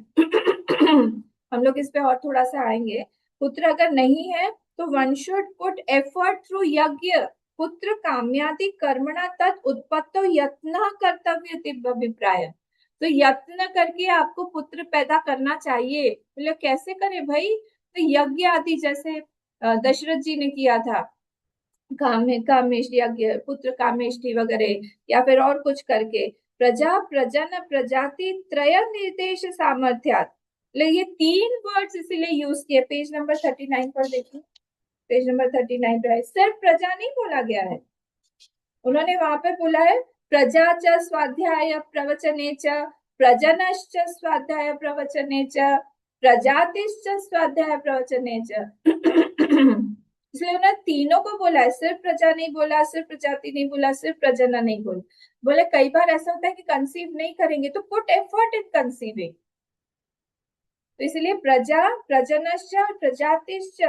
हम लोग इस पे और थोड़ा सा आएंगे, पुत्र अगर नहीं है तो one should put effort through यज्ञ पुत्र काम्यादि कर्मणा तत् उत्पत्तो यत्न कर्तव्य अभिप्राय। तो यत्न करके आपको पुत्र पैदा करना चाहिए। बोले कैसे करे भाई? तो यज्ञ आदि, जैसे दशरथ जी ने किया था, कामेश यज्ञ, पुत्र कामेष्टि वगैरह, या फिर और कुछ करके, प्रजा प्रजन प्रजाति त्रय निर्देश सामर्थ्यात। ये 3 वर्ड्स इसीलिए यूज किए। पेज नंबर 39 पर देखिए, पेज नंबर 39 पर सिर्फ प्रजा नहीं बोला गया है, उन्होंने वहां पे बोला है प्रजा च स्वाध्याय प्रवचने च प्रजनश्च स्वाध्याय प्रवचने च प्रजातिश्च स्वाध्याय प्रवचने च। इसलिए उन्होंने तीनों को बोला है, सिर्फ प्रजा नहीं बोला, सिर्फ प्रजाति नहीं बोला, सिर्फ प्रजना नहीं बोला। बोले कई बार ऐसा होता है कि कंसीव नहीं करेंगे, तो पुट एफर्ट इन कंसीविंग। तो इसलिए प्रजा, प्रजनश्च और प्रजातिश्च,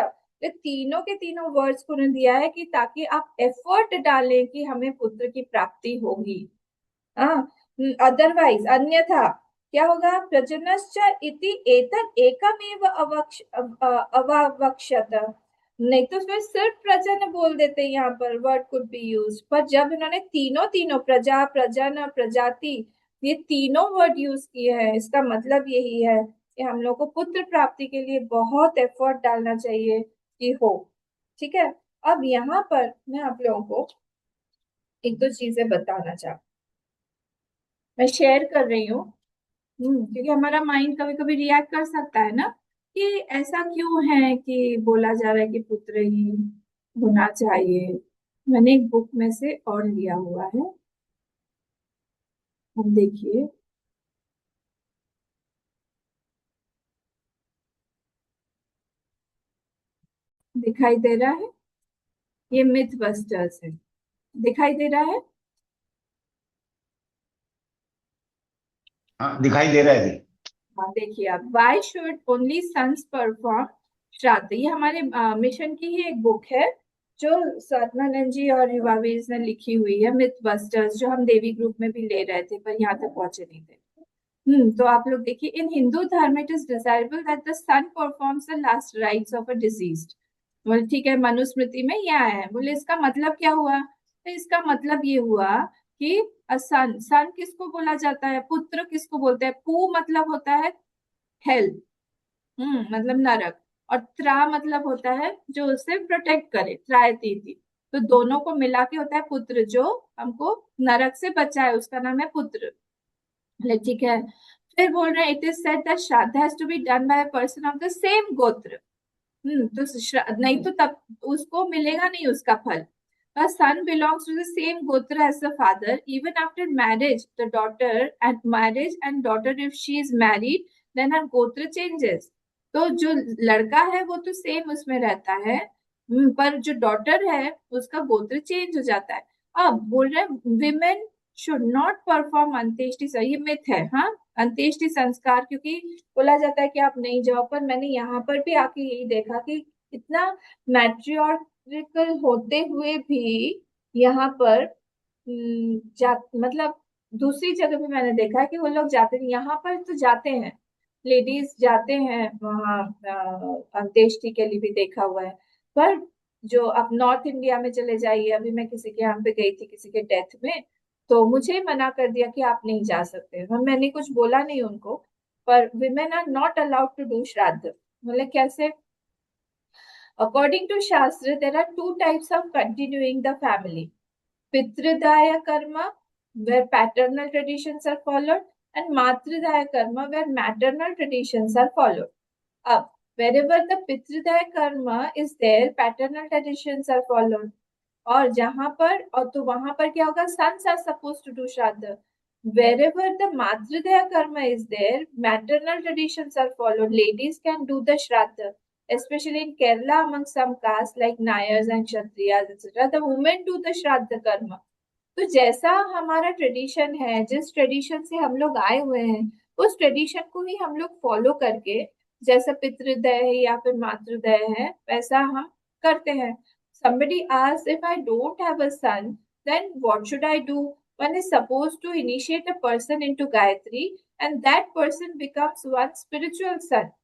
ये तीनों के तीनों वर्ड्स को उन्होंने दिया है कि ताकि आप एफर्ट डालें कि हमें पुत्र की प्राप्ति होगी। अदरवाइज अन्यथा क्या होगा? प्रजनश्च इति एतत् एकमेव अववक्ष्यत। नहीं तो फिर सिर्फ प्रजन बोल देते हैं, यहाँ पर वर्ड कुड बी यूज। पर जब इन्होंने तीनों तीनों प्रजा, प्रजन, प्रजाति, ये तीनों वर्ड यूज किए हैं, इसका मतलब यही है कि हम लोग को पुत्र प्राप्ति के लिए बहुत एफर्ट डालना चाहिए कि हो। ठीक है, अब यहाँ पर मैं आप लोगों को एक दो चीजें बताना चाहूँ, मैं शेयर कर रही हूँ। क्योंकि हमारा माइंड कभी कभी रिएक्ट कर सकता है ना, कि ऐसा क्यों है कि बोला जा रहा है कि पुत्र ही होना चाहिए। मैंने एक बुक में से और लिया हुआ है, हम देखिए, दिखाई दे रहा है, ये मिथ बस्टर्स है, दिखाई दे रहा है? हाँ दिखाई दे रहा है जी। हाँ देखिए आप, why should only sons perform shraddh, ये हमारे मिशन की ही एक बुक है जो स्वात्मानंद जी और युवावीर ने लिखी हुई है, मिथ बस्टर्स, जो हम देवी ग्रुप में भी ले रहे थे पर यहाँ तक पहुंचे नहीं थे। तो आप लोग देखिए, in Hindu dharma it is desirable that the son performs the last rites of a deceased. बोले ठीक है, मनुस्मृति में ये आया है। बोले इसका मतलब क्या हुआ? तो इसका मतलब ये हुआ कि सन, सन किसको बोला जाता है? पुत्र किसको बोलते हैं? पू मतलब होता है हेल, मतलब नरक, और त्रा मतलब होता है जो उसे प्रोटेक्ट करे, त्रायतीति। तो दोनों को मिला के होता है पुत्र, जो हमको नरक से बचाए, उसका नाम है पुत्र। ठीक है, फिर बोल रहे हैं it is said that shraddh has to be done by a person of the same gotra. तो नहीं तो तब उसको मिलेगा नहीं उसका फल। A son belongs to the same gotra as the father. Even after marriage, the daughter and marriage and daughter, if she is married, then her gotra changes. तो जो लड़का है वो तो सेम उसमें रहता है, पर जो डॉटर है उसका गोत्र चेंज हो जाता है। अब बोल रहे हैं विमेन शुड नॉट परफॉर्म अंत्येष्टि, ये मिथ है। हाँ, अंत्येष्टि संस्कार, क्योंकि बोला जाता है कि आप नहीं जाओ, पर मैंने यहाँ पर भी आके यही देखा कि इतना मैट्रियार्कल होते हुए भी यहाँ पर मतलब दूसरी जगह भी मैंने देखा है कि वो लोग जाते नहीं, यहाँ पर तो जाते हैं, लेडीज जाते हैं वहाँ अंत्येष्टि के लिए भी देखा हुआ है। पर जो आप नॉर्थ इंडिया में चले जाइए, अभी मैं किसी के यहाँ पे गई थी किसी के डेथ में, तो मुझे मना कर दिया कि आप नहीं जा सकते। मैंने कुछ बोला नहीं उनको, पर women are not allowed to do shraddh. मतलब कैसे? According to Shastra, there are two types of continuing the family. Pitridaya karma, where paternal traditions are followed, and Matridaya karma, where maternal traditions are followed. Up, wherever the Pitridaya karma is there, paternal traditions are followed. और जहां पर, और तो वहां पर क्या होगा? Sons are supposed to do Shraddha. Wherever the Matridaya karma is there, maternal traditions are followed. Ladies can do the Shraddha. Especially in Kerala, among some castes like Nayars and Kshatriyas, etc., the women do the Shraddha karma. तो जैसा हमारा tradition है, जिस tradition से हम लोग आए हुए हैं, उस ट्रेडिशन को ही हम लोग फॉलो करके, जैसा पितृदय है या फिर मातृदय है, वैसा हम करते हैं। Somebody asks, if I don't have a son, then what should I do? One is supposed to initiate a person into Gayatri, and that person becomes one spiritual son,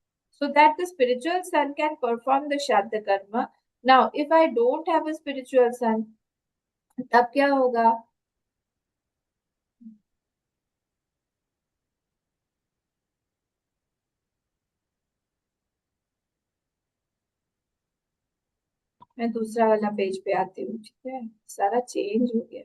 so that the spiritual son can perform the Shraddha karma. Now, if I don't have a spiritual son, तब क्या होगा? मैं दूसरा वाला page पे आती हूँ, ठीक है? सारा चेंज हो गया,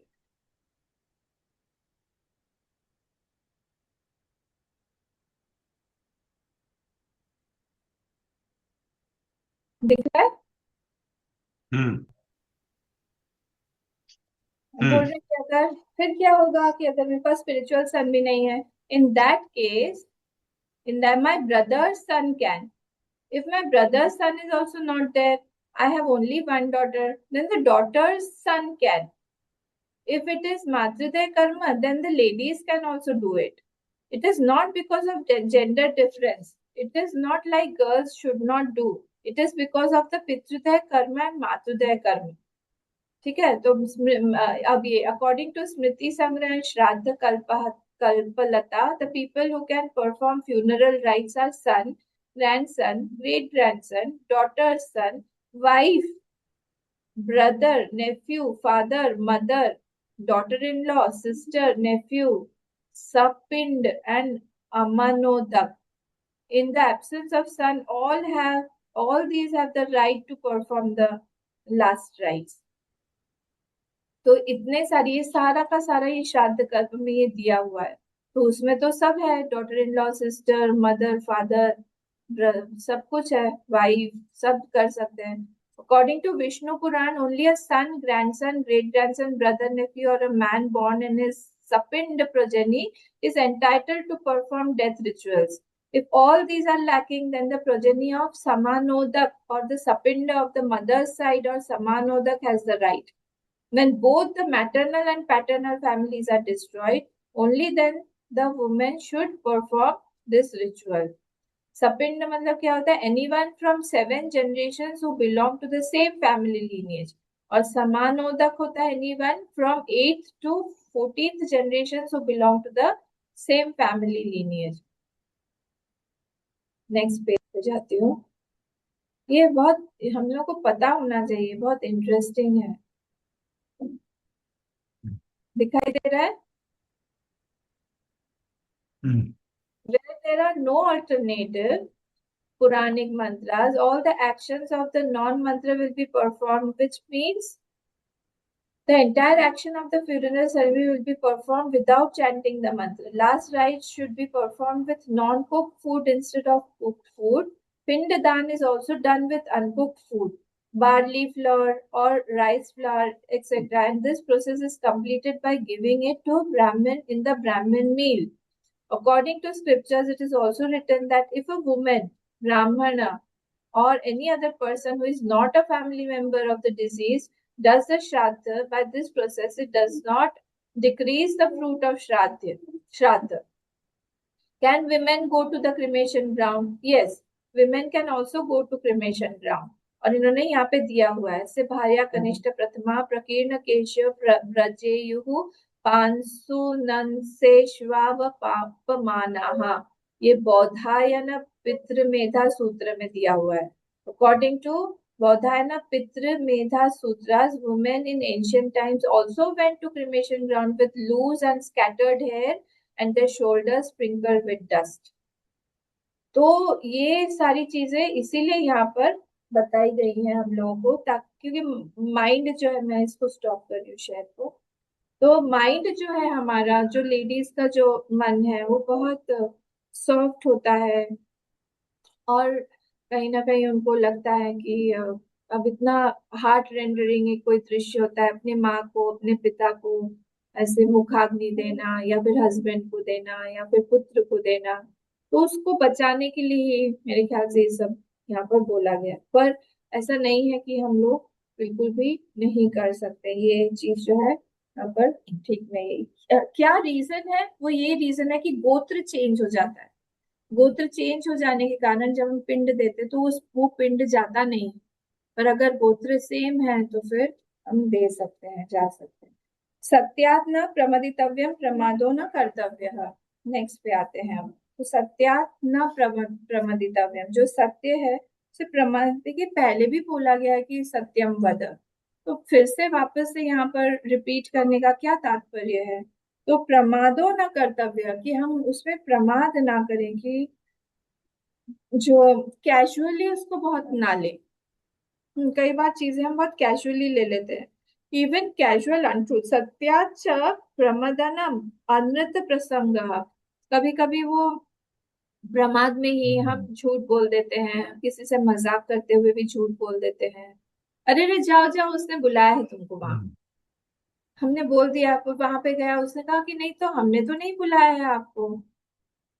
दिख रहा है? हम्म बोल रहे कि अगर, फिर क्या होगा कि अगर मेरे पास स्पिरिचुअल सन भी नहीं है, In that case, my brother's son can. If my brother's son is also not there, I have only one daughter, then the daughter's son can. If it is Matridaya Karma, then the ladies can also do it. It is not because of gender difference. It is not like girls should not do. It is because of the Pitridaya Karma and Matridaya Karma. ठीक है, तो अब ये according to Smriti Sangrah and Shraddha Kalpalata, the people who can perform funeral rites are son, grandson, great grandson, daughter's son, wife, brother, nephew, father, mother, daughter-in-law, sister, nephew, Sapind and Amanodak. In the absence of son, all these have the right to perform the last rites. तो इतने सारी ये सारा का सारा ये श्राद्ध कल्प में ये दिया हुआ है, तो उसमें तो सब है, daughter in law, sister, mother, father, सब कुछ है, वाइफ, सब कर सकते हैं. According to Vishnu Puran, only a son, grandson, great grandson, brother, nephew, or a man born in his Sapind progeny is entitled to perform death rituals. If all these are lacking, then the progeny of Samanodak or the Sapinda of the mother's side or Samanodak has the right. When both the maternal and paternal families are destroyed, only then the woman should perform this ritual. Sapinda मतलब क्या होता है? Anyone from 7 generations who belong to the same family lineage. और समानोदक होता है anyone from 8th to 14th generations who belong to the same family lineage. Next page पे जाती हूँ. ये बहुत हम लोग को पता होना चाहिए, बहुत इंटरेस्टिंग है. दिखाई दे रहा है? Where there are no alternative Puranic mantras, all the actions of the non-mantra will be performed, which means the entire action of the funeral ceremony will be performed without chanting the mantra. Last rites should be performed with non-cooked food instead of cooked food. Pindadan is also done with uncooked food, barley flour or rice flour, etc. And this process is completed by giving it to Brahmin in the Brahmin meal. According to scriptures, it is also written that if a woman, Brahmana, or any other person who is not a family member of the deceased does the Shraddha, by this process it does not decrease the fruit of Shraddha. Can women go to the cremation ground? Yes, women can also go to cremation ground. और इन्होंने यहाँ पे दिया हुआ है, से भार्या कनिष्ठ प्रथमा प्रकीर्ण केशव व्रजेयुः पांसुनंसेश्वाव पापमानाः. ये बौधायन पितृ मेधा सूत्र में दिया हुआ है. According to Bodhayana Pitra Medha Sutras, women in ancient times also went to cremation ground with loose and scattered hair and their shoulders sprinkled with dust. तो ये सारी चीजें इसीलिए यहाँ पर बताई गई हैं हम लोगों को, ताकि क्योंकि माइंड जो है, मैं इसको स्टॉप कर रही हूँ शेयर को, तो माइंड जो है हमारा, जो लेडीज का जो मन है वो बहुत सॉफ्ट होता है, और कहीं ना कहीं उनको लगता है कि अब इतना हार्ट रेंडरिंग एक कोई दृश्य होता है, अपने माँ को, अपने पिता को ऐसे मुखाग्नि देना, या फिर हस्बैंड को देना, या फिर पुत्र को देना, तो उसको बचाने के लिए मेरे ख्याल से ये सब यहाँ पर बोला गया. पर ऐसा नहीं है कि हम लोग बिल्कुल भी नहीं कर सकते, ये चीज जो है यहाँ पर ठीक नहीं है. क्या रीजन है? वो ये रीजन है कि गोत्र चेंज हो जाता है. गोत्र चेंज हो जाने के कारण जब हम पिंड देते तो वो पिंड जाता नहीं, पर अगर गोत्र सेम है तो फिर हम दे सकते हैं, जा सकते हैं. सत्यात् न प्रमदितव्यम प्रमादो न कर्तव्यः. नेक्स्ट पे आते हैं हम. तो सत्यात् न प्रमदितव्यम, जो सत्य है उसे प्रमाद के पहले भी बोला गया है कि सत्यम वद, तो फिर से वापस से यहाँ पर रिपीट करने का क्या तात्पर्य है? तो प्रमादो न कर्तव्य, कि हम उसमें प्रमाद ना करें, कि जो कैजुअली उसको बहुत ना ले. कई बार चीजें हम बहुत कैजुअली ले लेते हैं. Even casual untruth. सत्याच प्रमदनम अनृत प्रसंग, कभी कभी वो प्रमाद में ही हम झूठ बोल देते हैं, किसी से मजाक करते हुए भी झूठ बोल देते हैं. अरे रे जाओ जाओ, उसने बुलाया है तुमको वहां, हमने बोल दिया, आपको वहां पे गया, उसने कहा कि नहीं तो हमने तो नहीं बुलाया है आपको,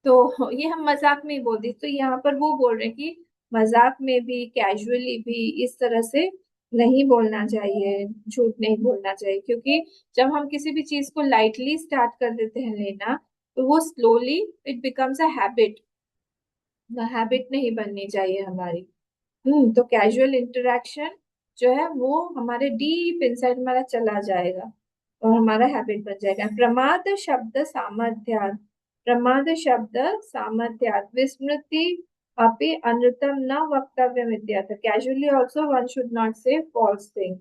तो ये हम मजाक में ही बोल दी, तो यहाँ पर वो बोल रहे हैं कि मजाक में भी, कैजुअली भी इस तरह से नहीं बोलना चाहिए, झूठ नहीं बोलना चाहिए, क्योंकि जब हम किसी भी चीज को लाइटली स्टार्ट कर देते हैं लेना, तो वो slowly it becomes a habit, habit नहीं बननी चाहिए हमारी। तो कैजुअल इंटरेक्शन जो है वो हमारे डीप इनसाइड हमारा चला जाएगा और हमारा हैबिट बन जाएगा। प्रमाद शब्द सामर्थ्यात्, प्रमाद शब्द सामर्थ्यात् विस्मृति अपि अनृतम न वक्तव्यम् इत्यर्थ। Casually also one should not से फॉल्स थिंग्स।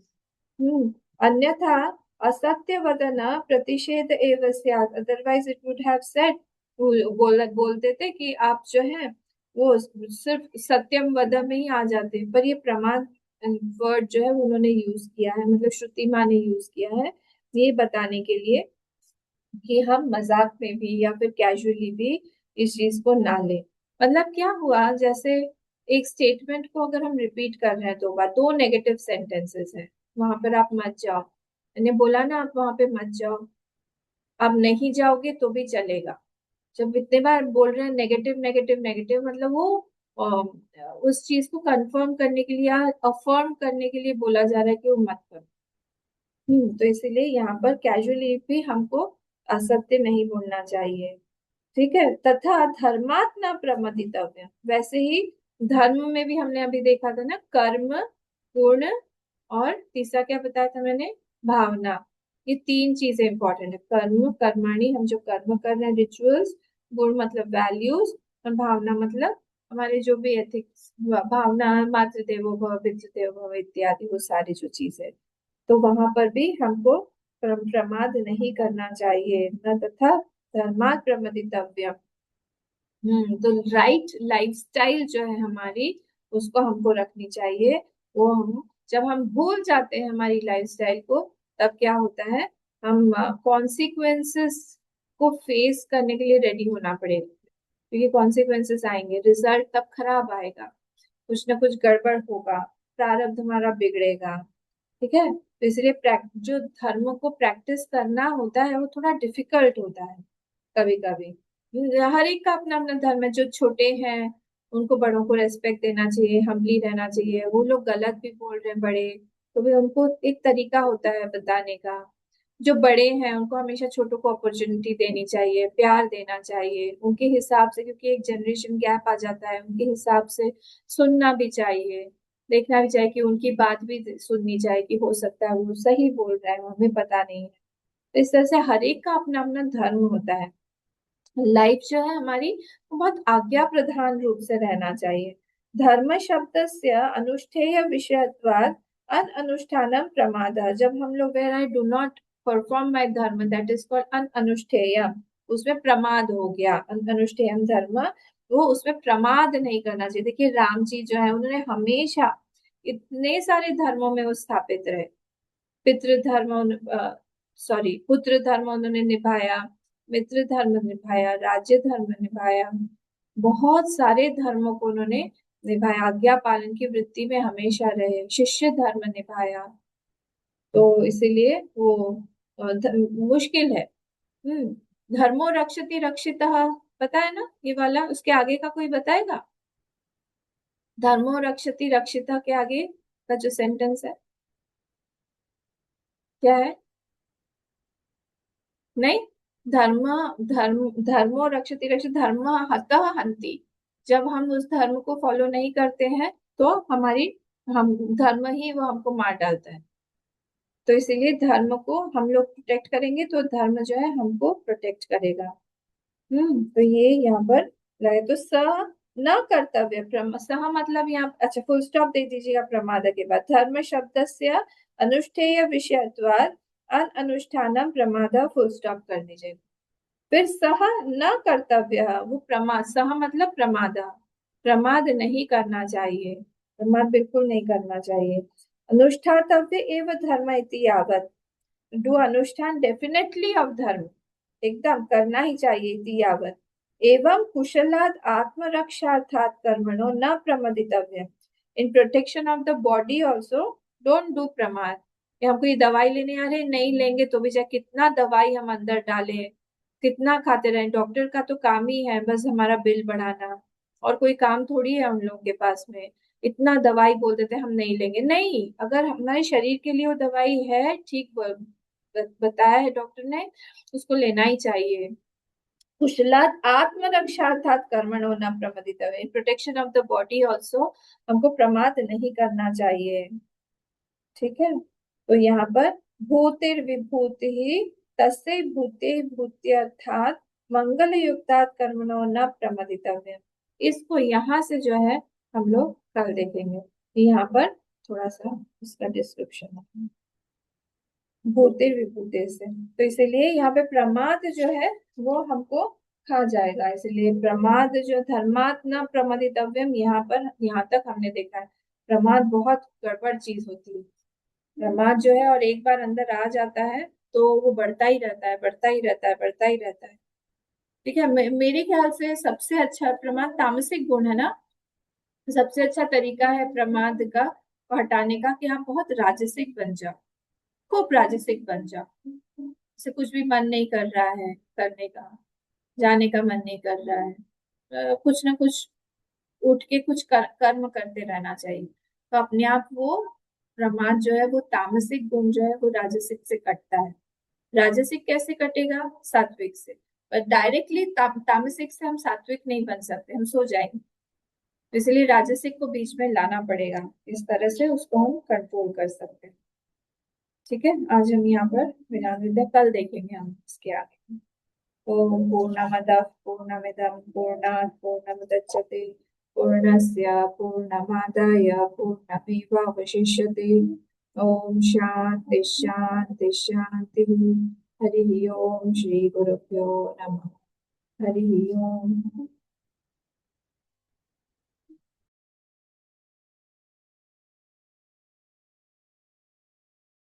अन्यथा असत्य वदन प्रतिषेध एव स्यात्, otherwise it would have said, बोल देते कि आप जो है वो सिर्फ सत्यम वदन में ही आ जाते हैं, पर ये प्रमाद वर्ड जो है वो उन्होंने यूज किया है, मतलब श्रुति माँ ने यूज किया है ये बताने के लिए कि हम मजाक में भी या फिर कैजुअली भी इस चीज को ना लें। मतलब क्या हुआ, जैसे एक स्टेटमेंट को अगर हम रिपीट कर रहे हैं दो बार, दो नेगेटिव सेंटेंसेस हैं, वहां पर आप मत जाओ, मैंने बोला ना आप वहां पे मत जाओ, आप नहीं जाओगे तो भी चलेगा। जब इतने बार बोल रहे हैं नेगेटिव नेगेटिव नेगेटिव, मतलब वो उस चीज को कंफर्म करने के लिए या अफर्म करने के लिए बोला जा रहा है कि वो मत करो। तो इसीलिए यहाँ पर कैजुअली भी हमको असत्य नहीं बोलना चाहिए। ठीक है, तथा धर्मात् न प्रमदितव्य, वैसे ही धर्म में भी हमने अभी देखा था ना, कर्म, गुण और तीसरा क्या बताया था मैंने, भावना। ये तीन चीजें इंपॉर्टेंट है, कर्म कर्माणी, हम जो कर्म कर रहे हैं रिचुअल्स, गुण मतलब वैल्यूज, और भावना मतलब हमारे जो भी एथिक्स, भावना मातृदेवो भव पितृदेवो भव इत्यादि, वो सारी जो चीजें, तो वहां पर भी हमको प्रमाद नहीं करना चाहिए। न तथा धर्मात् प्रमदितव्य। तो राइट लाइफस्टाइल जो है हमारी, उसको हमको रखनी चाहिए। वो हम जब हम भूल जाते हैं हमारी लाइफस्टाइल को, तब क्या होता है, हम कॉन्सिक्वेंसेस को फेस करने के लिए रेडी होना पड़ेगा, क्योंकि कॉन्सिक्वेंसेस आएंगे, रिजल्ट तब खराब आएगा, कुछ ना कुछ गड़बड़ होगा, प्रारब्ध हमारा बिगड़ेगा। ठीक है, तो इसलिए जो धर्म को प्रैक्टिस करना होता है वो थोड़ा डिफिकल्ट होता है कभी कभी। हर एक का अपना अपना धर्म है, जो छोटे हैं उनको बड़ों को रेस्पेक्ट देना चाहिए, हम्बली रहना चाहिए, वो लोग गलत भी बोल रहे हैं बड़े, तो भी उनको एक तरीका होता है बताने का। जो बड़े हैं उनको हमेशा छोटों को अपॉर्चुनिटी देनी चाहिए, प्यार देना चाहिए उनके हिसाब से, क्योंकि एक जनरेशन गैप आ जाता है, उनके हिसाब से सुनना भी चाहिए, देखना भी चाहिए कि उनकी बात भी सुननी चाहिए, कि हो सकता है वो सही बोल रहा है, हमें पता नहीं है। तो इस तरह से हर एक का अपना अपना धर्म होता है। लाइफ जो है हमारी वो बहुत आज्ञा प्रधान रूप से रहना चाहिए। धर्म शब्द से अनुष्ठेय विषयत्वात् अन अनुष्ठानम प्रमादः, जब हम लोग कह रहे हैं डू नॉट परफॉर्म माय धर्म, दैट इज कॉल्ड अन अनुष्ठेय, उसमें प्रमाद हो गया। अन अनुष्ठेयम धर्म, वो उसमें प्रमाद नहीं करना चाहिए। देखिए राम जी जो है उन्होंने हमेशा इतने सारे धर्मों में वो स्थापित रहे, पितृधर्म, सॉरी पुत्र धर्म उन्होंने निभाया, मित्र धर्म निभाया, राज्य धर्म निभाया, बहुत सारे धर्मों को उन्होंने निभाया, आज्ञा पालन की वृत्ति में हमेशा रहे, शिष्य धर्म निभाया। तो इसीलिए वो मुश्किल है। धर्मो रक्षति रक्षितः, पता है ना ये वाला, उसके आगे का कोई बताएगा, धर्मो रक्षति रक्षितः के आगे का जो सेंटेंस है क्या है, नहीं, धर्म, धर्मो रक्षति रक्षित, धर्म हतः हन्ति, जब हम उस धर्म को फॉलो नहीं करते हैं तो हमारी, हम धर्म ही वो हमको मार डालता है। तो इसीलिए धर्म को हम लोग प्रोटेक्ट करेंगे तो धर्म जो है हमको प्रोटेक्ट करेगा। तो ये यहाँ पर लगे, तो स न कर्तव्य सह मतलब यहाँ, अच्छा फुल स्टॉप दे दीजिएगा प्रमाद के बाद, धर्म शब्द से अनुष्ठेय विषयत्वात् अन अनुष्ठानम प्रमाद, फुल स्टॉप कर दीजिए। फिर सह न कर्तव्य, वो प्रमाद, सह मतलब प्रमाद, प्रमाद नहीं करना चाहिए, प्रमाद बिल्कुल नहीं करना चाहिए। अनुष्ठातव्य एवं धर्म इति यावत्, डू अनुष्ठान डेफिनेटली ऑफ धर्म, एकदम करना ही चाहिए इति यावत्, एवं कुशलात् आत्मरक्षार्थात् कर्मणो न प्रमदितव्य, in protection of the body also don't do प्रमाद। हमको ये दवाई लेने आ रहे, नहीं लेंगे तो भी चाहे कितना दवाई हम अंदर डालें, कितना खाते रहें? डॉक्टर का तो काम ही है बस हमारा बिल बढ़ाना, और कोई काम थोड़ी है उन लोगों के पास में। इतना दवाई बोल देते हैं हम नहीं लेंगे, नहीं, अगर हमारे शरीर के लिए वो दवाई है, ठीक बताया है डॉक्टर ने, उसको लेना ही चाहिए। कुशलात् आत्मरक्षार्थात् कर्मणो न प्रमदितव्यः, protection of the body also, हमको प्रमाद नहीं करना चाहिए। ठीक है, तो यहाँ पर भूतिर विभूति तस्य भूते भूत्यर्थात् मंगल युक्तात् कर्मणो न प्रमदितव्य, इसको यहाँ से जो है हम लोग कल देखेंगे। यहाँ पर थोड़ा सा इसका डिस्क्रिप्शन है भूते विभूते से, तो इसीलिए यहाँ पे प्रमाद जो है वो हमको खा जाएगा, इसलिए प्रमाद जो धर्मात् न प्रमदितव्यम, यहाँ पर यहाँ तक हमने देखा है प्रमाद बहुत गड़बड़ चीज होती है। प्रमाद जो है और एक बार अंदर आ जाता है तो वो बढ़ता ही रहता है, बढ़ता ही रहता है, बढ़ता ही रहता है। ठीक है, मेरे ख्याल से सबसे अच्छा प्रमाद तामसिक गुण है ना, सबसे अच्छा तरीका है प्रमाद का हटाने का कि आप बहुत राजसिक बन जाओ, खूब राजसिक बन जाओ, से कुछ भी मन नहीं कर रहा है करने का, जाने का मन नहीं कर रहा है, कुछ ना कुछ उठ के कुछ कर्म करते रहना चाहिए, तो अपने आप वो प्रमाद जो है वो तामसिक गुण जो है वो राजसिक से कटता है। राजसिक कैसे कटेगा? सात्विक से, पर डायरेक्टली तामसिक से हम सात्विक नहीं बन सकते, हम सो जाएंगे, तो इसलिए राजसिक को बीच में लाना पड़ेगा, इस तरह से उसको हम कंट्रोल कर सकते हैं। ठीक है, आज हम यहाँ पर विराम देते हैं, कल देखेंगे हम इसके आगे। ओम पूर्णमदः पूर्णमिदं पूर्णात् पूर्णमुदच्यते पूर्णस्य पूर्णमादाय पूर्णमेवावशिष्यते। ओम शांति शांति शांति। हरि ओम। श्री गुरुभ्यो नमः। हरि ओम।